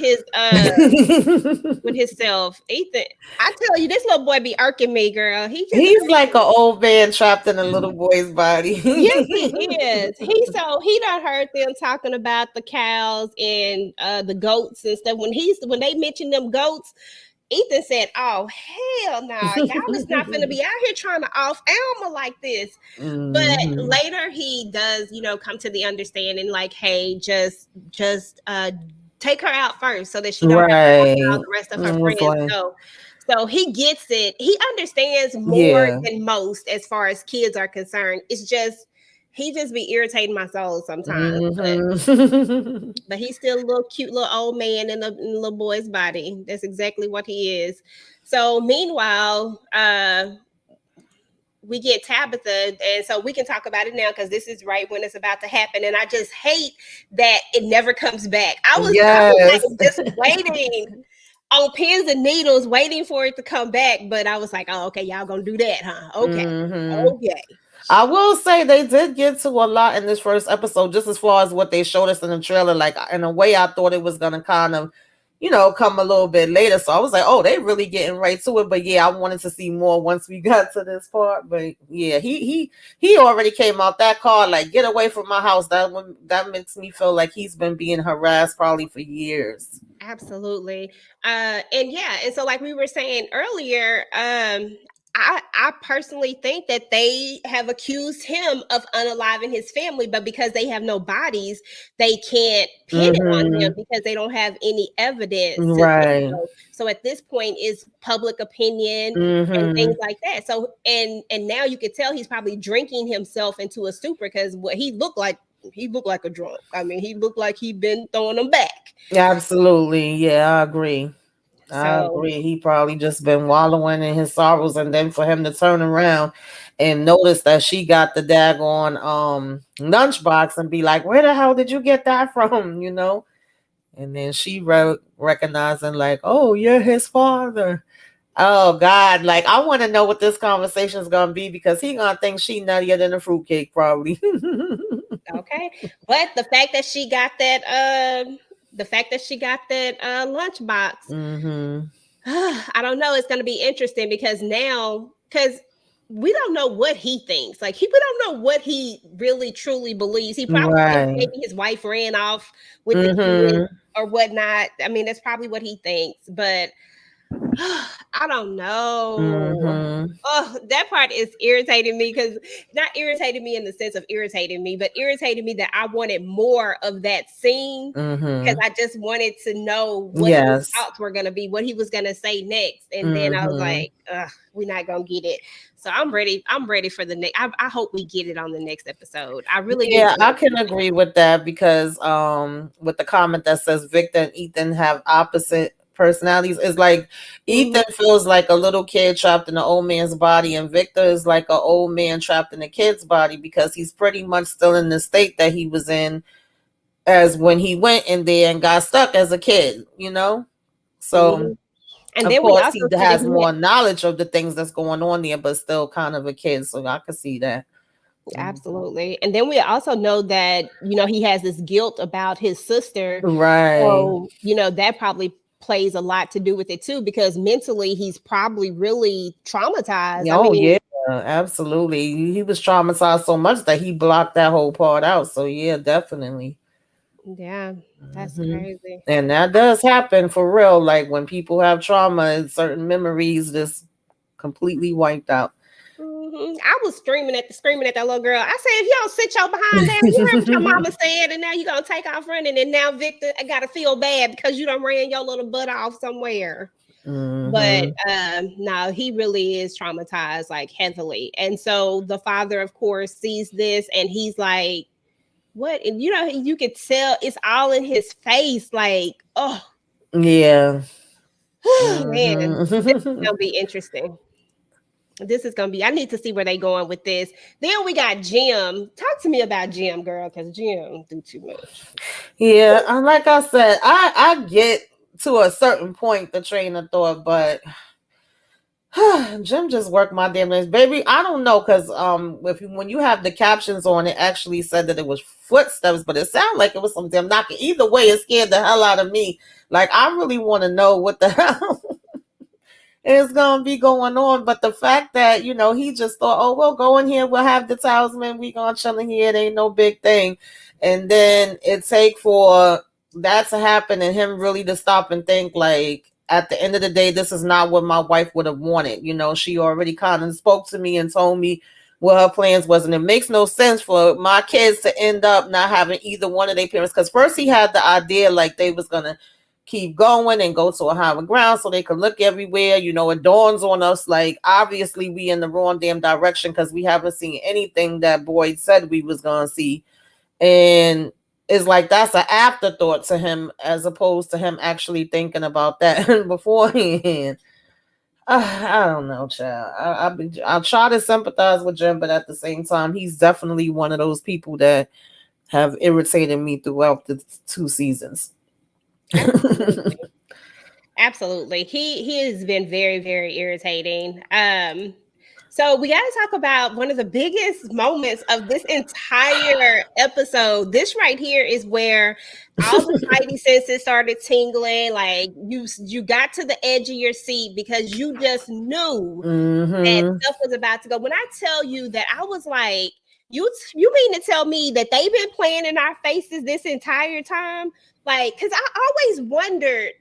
himself, Ethan, I tell you, this little boy be irking me, girl. He just He's like irking an me. old man trapped in a little boy's body. Yes, he is. He done heard them talking about the cows and the goats and stuff. When they mentioned them goats, Ethan said, "Oh hell no, y'all is not finna be out here trying to off Alma like this." But Hmm. later he does, come to the understanding, like, hey, just take her out first so that she don't have to watch all Right. the rest of her It was friends like, go. So he gets it. He understands more yeah. than most as far as kids are concerned. It's just he just be irritating my soul sometimes. Hmm. But he's still a little cute little old man in a little boy's body. That's exactly what he is. So meanwhile, we get Tabitha, and so we can talk about it now because this is right when it's about to happen. And I just hate that it never comes back. I was Yes. like just waiting on pins and needles, waiting for it to come back. But I was like, oh, okay, y'all gonna do that, huh? Okay, Hmm. okay. I will say they did get to a lot in this first episode, just as far as what they showed us in the trailer. Like in a way, I thought it was gonna kind of, come a little bit later. So I was like, oh, they really getting right to it. But yeah, I wanted to see more once we got to this part. But yeah, he already came out that car like, get away from my house. That makes me feel like he's been being harassed probably for years. Absolutely. And yeah, and so like we were saying earlier, I personally think that they have accused him of unaliving his family, but because they have no bodies, they can't pin it on him Mm-hmm. because they don't have any evidence to say Right. so. So at this point, it's public opinion and things Mm-hmm. like that. So and now you could tell he's probably drinking himself into a stupor because what he looked like a drunk. I mean, he looked like he'd been throwing them back. Absolutely. Yeah, I agree. I So agree. He probably just been wallowing in his sorrows, and then for him to turn around and notice that she got the daggone lunchbox and be like, "Where the hell did you get that from?" And then she recognizing like, "Oh, you're his father." Oh God! Like I want to know what this conversation is gonna be because he gonna think she nuttier than a fruitcake, probably. okay, but the fact that she got that lunchbox, Mm-hmm. I don't know. It's going to be interesting because now, because we don't know what he thinks. Like we don't know what he really truly believes. He probably thinks Right. maybe his wife ran off with the kids Mm-hmm. or whatnot. I mean, that's probably what he thinks, but I don't know. Mm-hmm. Oh, that part is irritating me because not irritating me in the sense of irritating me, but irritating me that I wanted more of that scene because Mm-hmm. I just wanted to know what his Yes. thoughts were going to be, what he was going to say next. And then I was Mm-hmm. like, ugh, we're not going to get it. So I'm ready. I'm ready for the next. I hope we get it on the next episode. I really need Yeah, to know. I can agree with that because with the comment that says Victor and Ethan have opposite personalities, it's like Mhm. Ethan feels like a little kid trapped in an old man's body, and Victor is like an old man trapped in a kid's body because he's pretty much still in the state that he was in as when he went in there and got stuck as a kid. So Mhm. And of then we course he also see that has he more knowledge of the things that's going on there, but still kind of a kid. So I could see that. Mhm. absolutely. And then we also know that, he has this guilt about his sister. Right. So, that probably plays a lot to do with it too, because mentally he's probably really traumatized. I Oh mean, yeah, absolutely. He was traumatized so much that he blocked that whole part out. So yeah, definitely. yeah, that's Hmm. crazy. And that does happen for real. Like when people have trauma and certain memories just completely wiped out. I was screaming at that little girl. I said, if you don't sit your behind down, you heard what your mama said, and now you're gonna take off running, and now Victor, I gotta feel bad because you done ran your little butt off somewhere. But Hmm. no, he really is traumatized, like heavily. And so the father, of course, sees this and he's like, what? And you could tell it's all in his face, like, oh Yeah. man, this is Hmm. gonna be interesting. This is gonna be, I need to see where they going with this. Then we got Jim. Talk to me about Jim, girl, because Jim do too much. Yeah, and like I said, I get to a certain point the train of thought, but Jim just worked my damn legs, baby. I don't know because if when you have the captions on, it actually said that it was footsteps, but it sounded like it was some damn knocking. Either way, it scared the hell out of me. Like I really want to know what the hell is gonna be going on. But the fact that he just thought, oh, we'll go in here, we'll have the talisman, we gonna chill in here, it ain't no big thing, and then it take for that to happen and him really to stop and think like. At the end of the day, this is not what my wife would have wanted. She already kind of spoke to me and told me what her plans was, and it makes no sense for my kids to end up not having either one of their parents. Because first he had the idea like they was gonna keep going and go to a higher ground so they could look everywhere. It dawns on us like obviously we in the wrong damn direction because we haven't seen anything that Boyd said we was gonna see. And it's like that's an afterthought to him as opposed to him actually thinking about that beforehand. I don't know, child. I try to sympathize with Jim, but at the same time, he's definitely one of those people that have irritated me throughout the 2 seasons. Absolutely. Absolutely. He has been very, very irritating. So we got to talk about one of the biggest moments of this entire episode. This right here is where all the spidey senses started tingling. Like you got to the edge of your seat because you just knew that Mm-hmm. stuff was about to go. When I tell you that, I was like, you mean to tell me that they've been playing in our faces this entire time? Like, because I always wondered,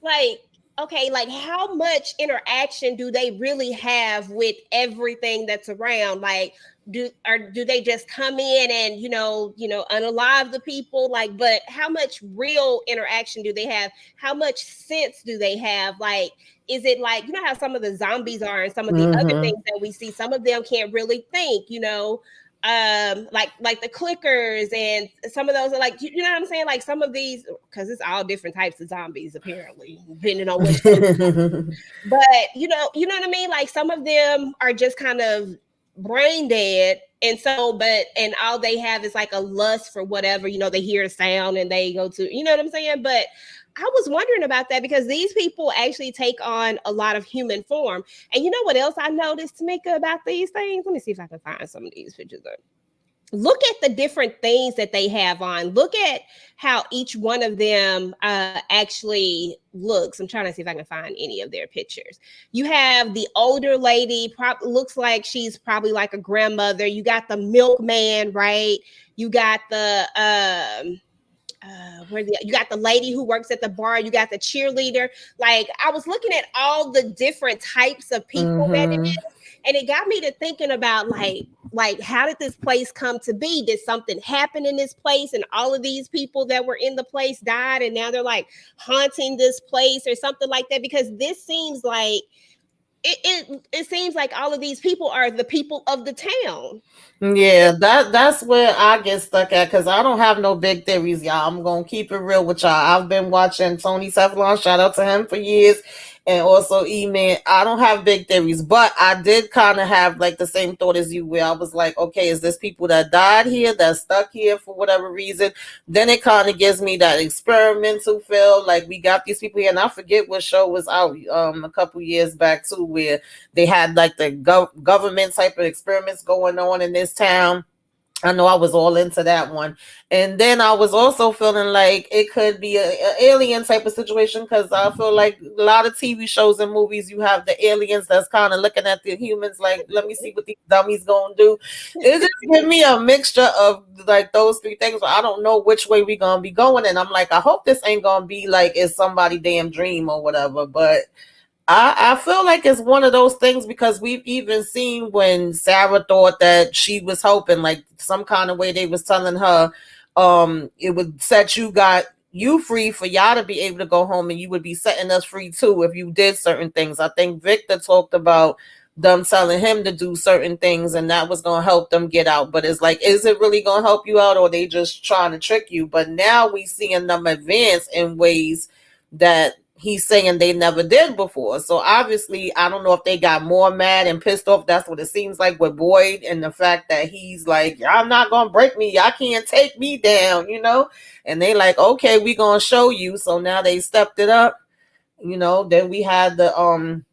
like, okay, like how much interaction do they really have with everything that's around? Like, do they just come in and unalive the people? Like, but how much real interaction do they have? How much sense do they have? Like, is it like, how some of the zombies are and some of the other Mm-hmm. things that we see, some of them can't really think, like the clickers, and some of those are like, you know what I'm saying, like some of these, because it's all different types of zombies apparently depending on what show. But you know what I mean? Like some of them are just kind of brain dead. And so, and all they have is like a lust for whatever, they hear a sound and they go to, you know what I'm saying? But I was wondering about that because these people actually take on a lot of human form. And you know what else I noticed, Tamika, about these things? Let me see if I can find some of these pictures. Look at the different things that they have on. Look at how each one of them actually looks. I'm trying to see if I can find any of their pictures. You have the older lady, looks like she's probably like a grandmother. You got the milkman, right? You got the you got the lady who works at the bar, you got the cheerleader. Like I was looking at all the different types of people that it Mm-hmm. is, and it got me to thinking about like how did this place come to be? Did something happen in this place and all of these people that were in the place died and now they're like haunting this place or something like that? Because this seems like it seems like all of these people are the people of the town. Yeah, that's where I get stuck at because I don't have no big theories, y'all. I'm gonna keep it real with y'all. I've been watching Tony Cephalon, shout out to him for years, and also E-Man. I don't have big theories, but I did kind of have like the same thought as you, where I was like, okay, is this people that died here, that stuck here for whatever reason? Then it kind of gives me that experimental feel, like we got these people here, and I forget what show was out a couple years back too, where they had like the government type of experiments going on in this town. I know I was all into that one. And then I was also feeling like it could be a alien type of situation because I feel like a lot of TV shows and movies, you have the aliens that's kind of looking at the humans like, let me see what these dummies gonna do. It just give me a mixture of like those three things. I don't know which way we gonna be going. And I'm like, I hope this ain't gonna be like it's somebody damn dream or whatever. But I feel like it's one of those things because we've even seen when Sarah thought that she was hoping like some kind of way they was telling her it would set you free for y'all to be able to go home and you would be setting us free too if you did certain things. I think Victor talked about them telling him to do certain things and that was going to help them get out, but it's like, is it really going to help you out or they just trying to trick you? But now we seeing them advance in ways that he's saying they never did before. So obviously, I don't know if they got more mad and pissed off. That's what it seems like with Boyd and the fact that he's like, y'all not gonna break me. Y'all can't take me down, you know? And they like, okay, we gonna show you. So now they stepped it up, you know. Then we had the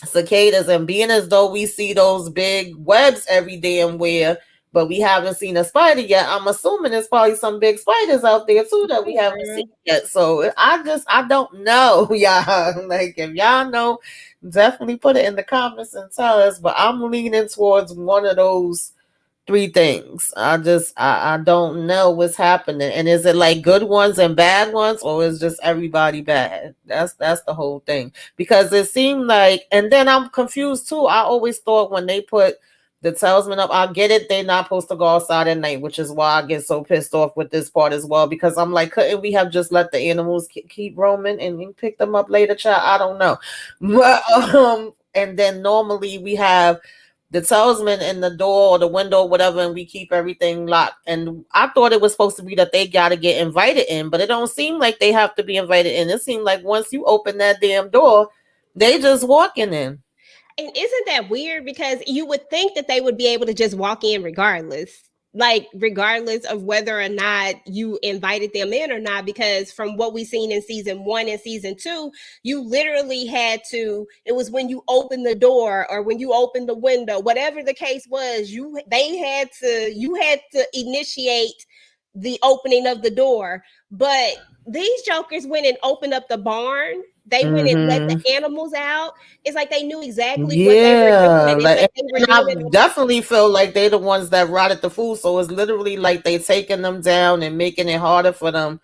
cicadas, and being as though we see those big webs every damn where, but we haven't seen a spider yet. I'm assuming there's probably some big spiders out there too that we haven't seen yet. So I don't know, y'all. Like if y'all know, definitely put it in the comments and tell us. But I'm leaning towards one of those three things. I don't know what's happening. And is it like good ones and bad ones, or is just everybody bad? That's the whole thing. Because it seemed like, and then I'm confused too. I always thought when they put the talisman up, I get it, they're not supposed to go outside at night, which is why I get so pissed off with this part as well. Because I'm like, couldn't we have just let the animals keep roaming and pick them up later, child? I don't know. But and then normally we have the talisman in the door or the window or whatever, and we keep everything locked. And I thought it was supposed to be that they got to get invited in, but it don't seem like they have to be invited in. It seems like once you open that damn door, they just walking in. And isn't that weird? Because you would think that they would be able to just walk in regardless. like regardless of whether or not you invited them in or not, because from what we seen in season 1 and season 2, you literally had to, it was when you opened the door or when you opened the window, whatever the case was, you had to initiate the opening of the door. But these jokers went and opened up the barn. They went and let Mm-hmm. the animals out. It's like they knew exactly what they were doing. Yeah, It's like, like they were and doing I it on the. definitely feel like they the ones that rotted the food. So it's literally like they taking them down and making it harder for them,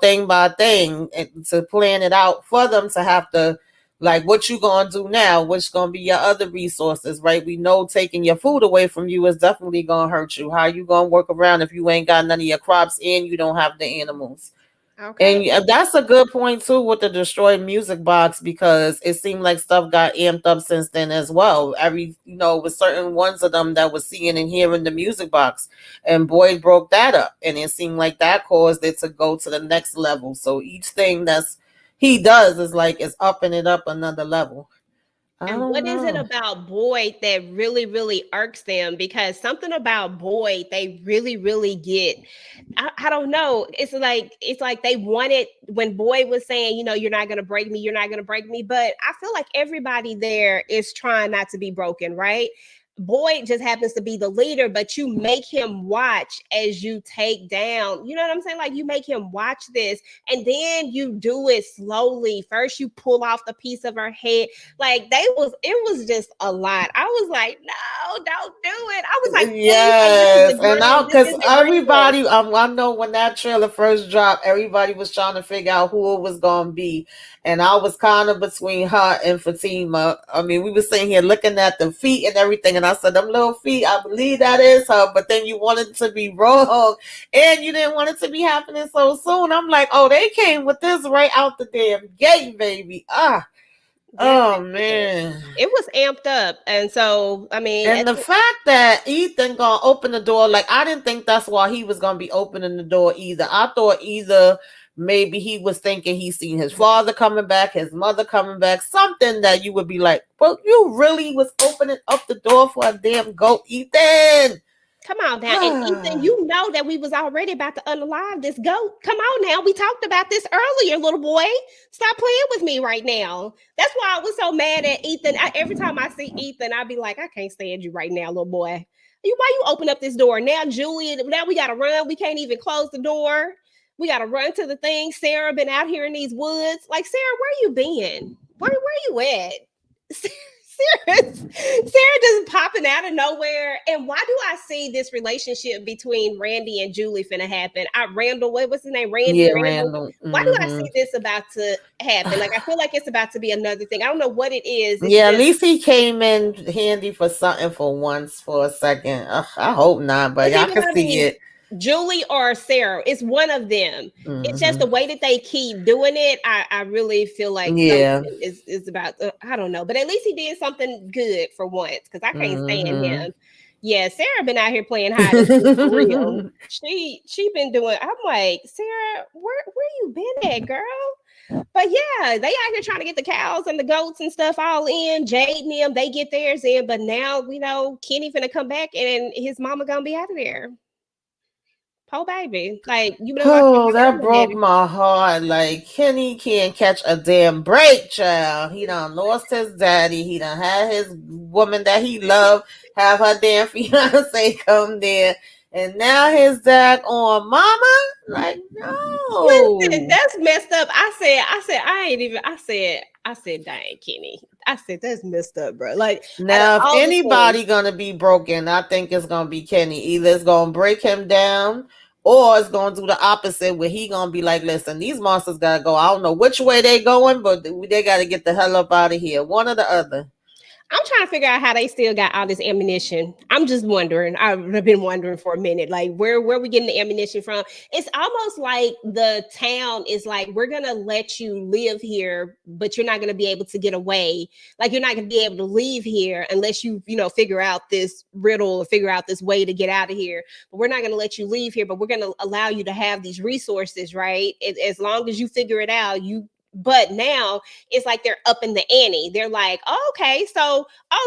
thing by thing, and to plan it out for them to have to, like, what you gonna do now? What's gonna be your other resources, right? We know taking your food away from you is definitely gonna hurt you. How you gonna work around if you ain't got none of your crops and you don't have the animals? Okay. And that's a good point too with the destroyed music box, because it seemed like stuff got amped up since then as well. With certain ones of them that was seeing and hearing the music box, and Boyd broke that up, and it seemed like that caused it to go to the next level. So each thing that's he does is like it's upping it up another level. I And don't what is it know. about Boyd that really, really irks them? Because something about Boyd, they really, really get. I don't know. It's like they wanted when Boyd was saying, you're not gonna break me, you're not gonna break me. But I feel like everybody there is trying not to be broken, right? Boyd just happens to be the leader, but you make him watch as you take down. You know what I'm saying? Like you make him watch this, and then you do it slowly. First, you pull off the piece of her head. Like it was just a lot. I was like, no, don't do it. I was like, please, like this is Yes, a and now dream. This because is a dream. everybody, I know when that trailer first dropped, everybody was trying to figure out who it was gonna be, and I was kind of between her and Fatima. I mean, we were sitting here looking at the feet and everything, and I said, "Them little feet, I believe that is her." But then you wanted to be wrong, and you didn't want it to be happening so soon. I'm like, "Oh, they came with this right out the damn gate, baby." Yes, Oh it did. man. It was amped up, and so I mean, And the fact that Ethan gonna open the door, like I didn't think that's why he was gonna be opening the door either. I thought either maybe he was thinking he seen his father coming back, his mother coming back, something that you would be like, well, you really was opening up the door for a damn goat, Ethan. come on now. And Ethan, you know that we was already about to unalive this goat. Come on now. We talked about this earlier, little boy. Stop playing with me right now. That's why I was so mad at Ethan. Every time I see Ethan, I be like, I can't stand you right now, little boy. Why you open up this door? Now, Julia, now we gotta run. We can't even close the door. We gotta run to the thing. Sarah been out here in these woods. Like, Sarah, where you been? Where you at? Sarah just popping out of nowhere. And why do I see this relationship between Randy and Julie finna happen? Randall, what's his name? Randy Yeah, Randall. random. Why do I Hmm. see this about to happen? Like I feel like it's about to be another thing. I don't know what it is. It's Yeah, at just least he came in handy for something for once, for a second. Ugh, I hope not, but it's I either can gonna see be it. Julie or Sarah. It's one of them. It's just the Hmm. way that they keep doing it. I really feel like something Yeah. is about. I don't know, but at least he did something good for once because I can't stand Hmm. him. Yeah, Sarah been out here playing hide and seek for real. She been doing. I'm like, Sarah, where you been at, girl? But yeah, they out here trying to get the cows and the goats and stuff all in. Jade and them, they get theirs in. But now we know Kenny finna come back and his mama gonna be out of there. Poor baby. Like you been lost Oh, your that mama, broke daddy. my heart. Like Kenny can't catch a damn break, child. He done lost his daddy. He done had his woman that he loved have her damn fiance come there, and now his dad on mama. Like Listen, no. that's messed up. I ain't even I said, dang, Kenny. I said that's messed up, bro. Like out of Now, if all the things. anybody gonna be broken, I think it's gonna be Kenny. Either it's gonna break him down, or it's gonna do the opposite, where he gonna be like, "Listen, these monsters gotta go. I don't know which way they going, but they gotta get the hell up out of here. One or the other." I'm trying to figure out how they still got all this ammunition. I'm just wondering. I've been wondering for a minute, like where we getting the ammunition from? It's almost like the town is like, we're gonna let you live here, but you're not gonna be able to get away. Like you're not gonna be able to leave here unless figure out this riddle or figure out this way to get out of here. But we're not gonna let you leave here, but we're gonna allow you to have these resources, right? As long as you figure it out, you But now it's like they're up in the ante. They're like, oh, okay, so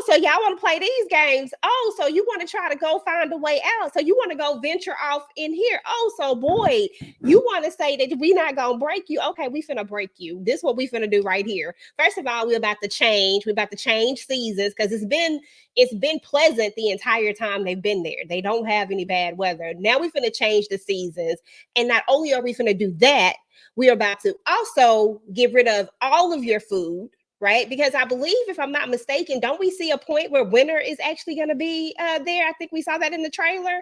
y'all want to play these games. Oh, so you want to try to go find a way out. So you want to go venture off in here. Oh, so boy, you want to say that we not gonna break you. Okay, we finna break you. This is what we finna do right here. First of all, we're about to change. We're about to change seasons because it's been pleasant the entire time they've been there. They don't have any bad weather. Now we finna change the seasons. And not only are we finna do that, we are about to also get rid of all of your food, right? Because I believe, if I'm not mistaken, don't we see a point where winter is actually going to be there? I think we saw that in the trailer.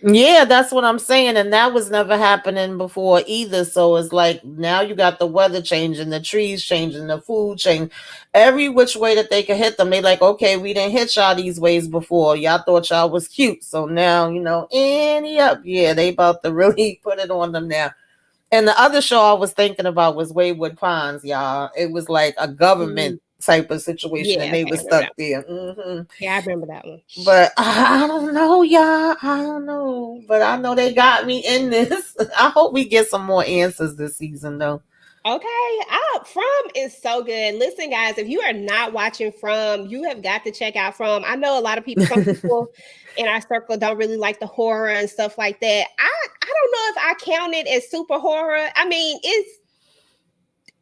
Yeah, that's what I'm saying. And that was never happening before either. So it's like now you got the weather changing, the trees changing, the food change. Every which way that they can hit them, they like, okay, we didn't hit y'all these ways before. Y'all thought y'all was cute. So now, any up. Yeah, they about to really put it on them now. And the other show I was thinking about was Wayward Pines, y'all. It was like a Mm, government type of situation and yeah, they okay, were I remember stuck that. there. Yeah, I remember that one. But I don't know, y'all. I don't know. But I know they got me in this. I hope we get some more answers this season, though. Okay, From is so good. Listen, guys, if you are not watching From, you have got to check out From. I know a lot of people, some people in our circle don't really like the horror and stuff like that. I don't know if I count it as super horror. I mean,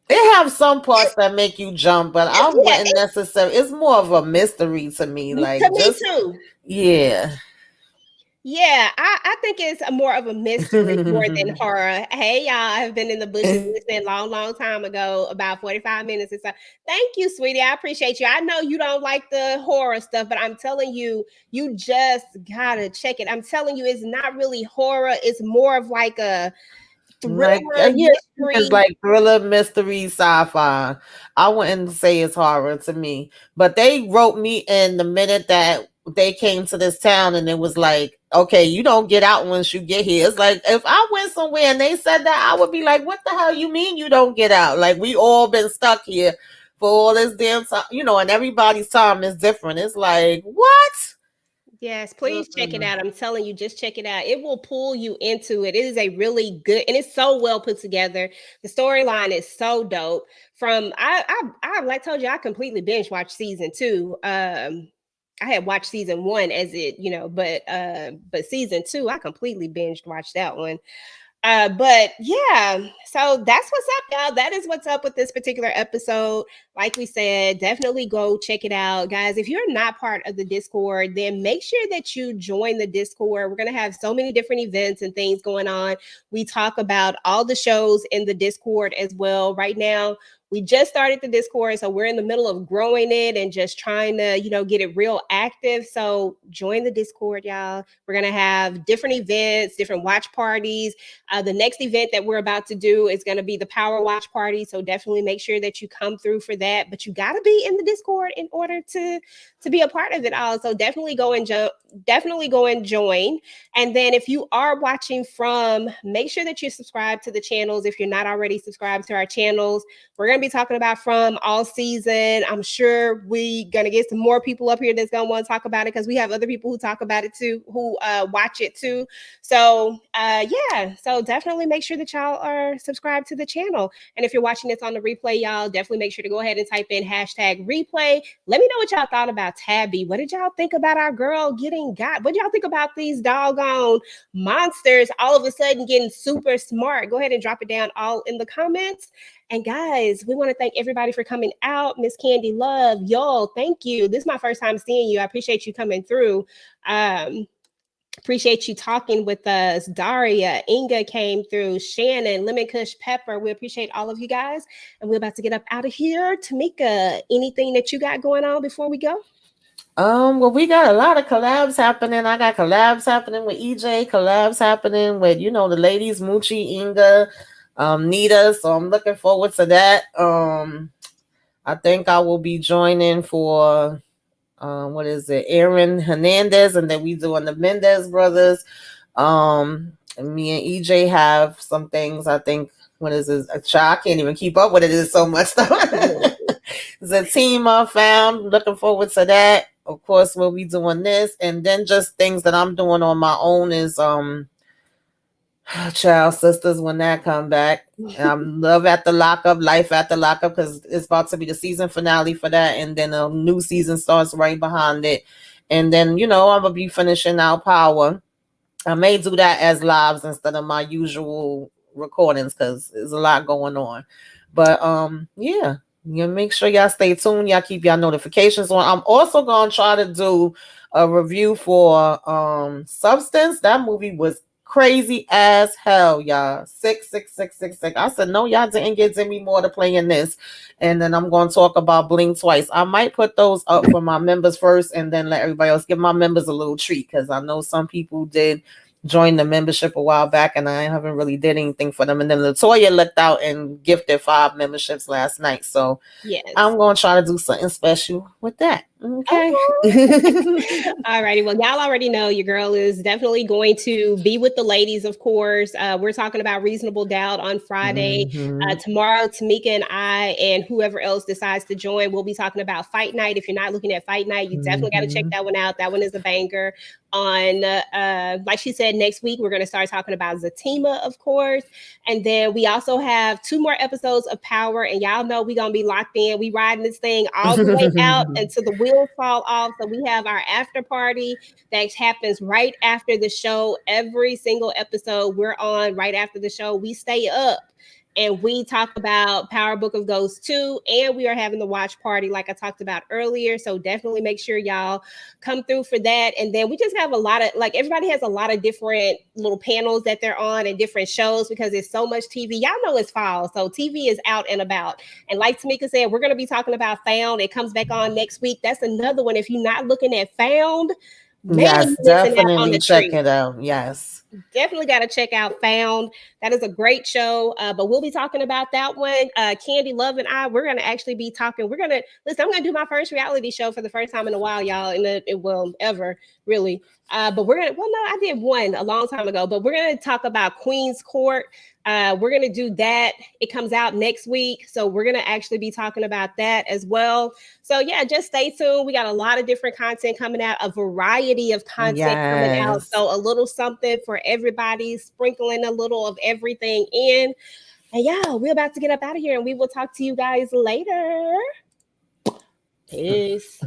It have some parts it's that make you jump, but I yeah, wouldn't necessarily. It's more of a mystery to me. to Like, me just, too. yeah. Yeah, I think it's a more of a mystery more than horror. Hey, y'all, I've been in the bushes listening a long, long time ago, about 45 minutes or so. Thank you, sweetie. I appreciate you. I know you don't like the horror stuff, but I'm telling you, you just gotta check it. I'm telling you, it's not really horror, it's more of like a Like, thriller yeah, it's mystery. like thriller, mystery, sci-fi. I wouldn't say it's horror to me, but they wrote me in the minute that they came to this town, and it was like, okay, you don't get out once you get here. It's like if I went somewhere and they said that, I would be like, what the hell you mean you don't get out? Like we all been stuck here for all this damn time, and everybody's time is different. It's like what? Yes, please check it Mm-mm. out. I'm telling you, just check it out. It will pull you into it. It is a really good, and it's so well put together. The storyline is so dope. From I like told you, I completely binge watched season two. I had watched season one as it, but season two, I completely binged watched that one. But yeah, so that's what's up, y'all. That is what's up with this particular episode. Like we said, definitely go check it out, guys. If you're not part of the Discord, then make sure that you join the Discord. We're gonna have so many different events and things going on. We talk about all the shows in the Discord as well. Right now, we just started the Discord, so we're in the middle of growing it and just trying to, get it real active. So join the Discord, y'all. We're gonna have different events, different watch parties. The next event that we're about to do is going to be the Power Watch Party. So definitely make sure that you come through for that. But you got to be in the Discord in order to be a part of it all. So definitely go and join. And then if you are watching from, make sure that you subscribe to the channels if you're not already subscribed to our channels. We're going to be talking about From all season. I'm sure we going to get some more people up here that's going to want to talk about it because we have other people who talk about it too, who watch it too. So yeah, so definitely make sure that y'all are subscribed to the channel. And if you're watching this on the replay, y'all definitely make sure to go ahead and type in hashtag replay. Let me know what y'all thought about Tabby. What did y'all think about our girl getting got? What did y'all think about these doggone monsters all of a sudden getting super smart? Go ahead and drop it down all in the comments. And guys, we want to thank everybody for coming out. Miss Candy Love, y'all, thank you. This is my first time seeing you. I appreciate you coming through. Appreciate you talking with us. Daria, Inga came through, Shannon, Lemon Kush, Pepper. We appreciate all of you guys. And we're about to get up out of here. Tamika, anything that you got going on before we go? Well, we got a lot of collabs happening. I got collabs happening with EJ, collabs happening with, the ladies, Moochie, Inga, Nita. So I'm looking forward to that. I think I will be joining for what is it, Aaron Hernandez, and then we doing the Mendez brothers. And me and EJ have some things. I think what is this? I can't even keep up with it. It's so much stuff. It's a team I found. Looking forward to that. Of course, we'll be doing this, and then just things that I'm doing on my own is Child sisters, when that come back. Love at the lockup, life at the lockup, because it's about to be the season finale for that, and then a new season starts right behind it. And then, I'm gonna be finishing out Power. I may do that as lives instead of my usual recordings because there's a lot going on. But yeah, you make sure y'all stay tuned. Y'all keep y'all notifications on. I'm also gonna try to do a review for Substance. That movie was crazy as hell, y'all. 66666. I said no, y'all didn't get Demi Moore to play in this. And then I'm gonna talk about Bling twice. I might put those up for my members first and then let everybody else give my members a little treat because I know some people did joined the membership a while back and I haven't really did anything for them. And then Latoya looked out and gifted 5 memberships last night. So Yes. I'm gonna try to do something special with that. Okay. All righty. Well, y'all already know your girl is definitely going to be with the ladies, of course. We're talking about Reasonable Doubt on Friday. Hmm. Tomorrow, Tamika and I, and whoever else decides to join, we'll be talking about Fight Night. If you're not looking at Fight Night, you definitely got to check Hmm. that one out. That one is a banger. On, like she said, next week, we're going to start talking about Zatima, of course. And then we also have 2 more episodes of Power. And y'all know we're going to be locked in. We riding this thing all the way out until the wheels fall off. So we have our after party that happens right after the show. Every single episode we're on right after the show. We stay up and we talk about Power Book of Ghosts 2, and we are having the watch party like I talked about earlier. So definitely make sure y'all come through for that. And then we just have a lot of, like, everybody has a lot of different little panels that they're on and different shows because there's so much TV. Y'all know it's fall, so TV is out and about. And like Tamika said, we're going to be talking about Found. It comes back on next week. That's another one. If you're not looking at Found, man, Yes, you're missing out on definitely the check treat. it out. Yes. Definitely got to check out Found. That is a great show. But we'll be talking about that one. Candy Love and I, we're going to actually be talking. We're going to listen. I'm going to do my first reality show for the first time in a while, y'all. And it will ever really. But we're going to, well, no, I did one a long time ago, but we're going to talk about Queen's Court. We're going to do that. It comes out next week. So we're going to actually be talking about that as well. So yeah, just stay tuned. We got a lot of different content coming out, a variety of content coming out. Yes. So a little something for everybody, sprinkling a little of everything in. And yeah, we're about to get up out of here and we will talk to you guys later. Peace.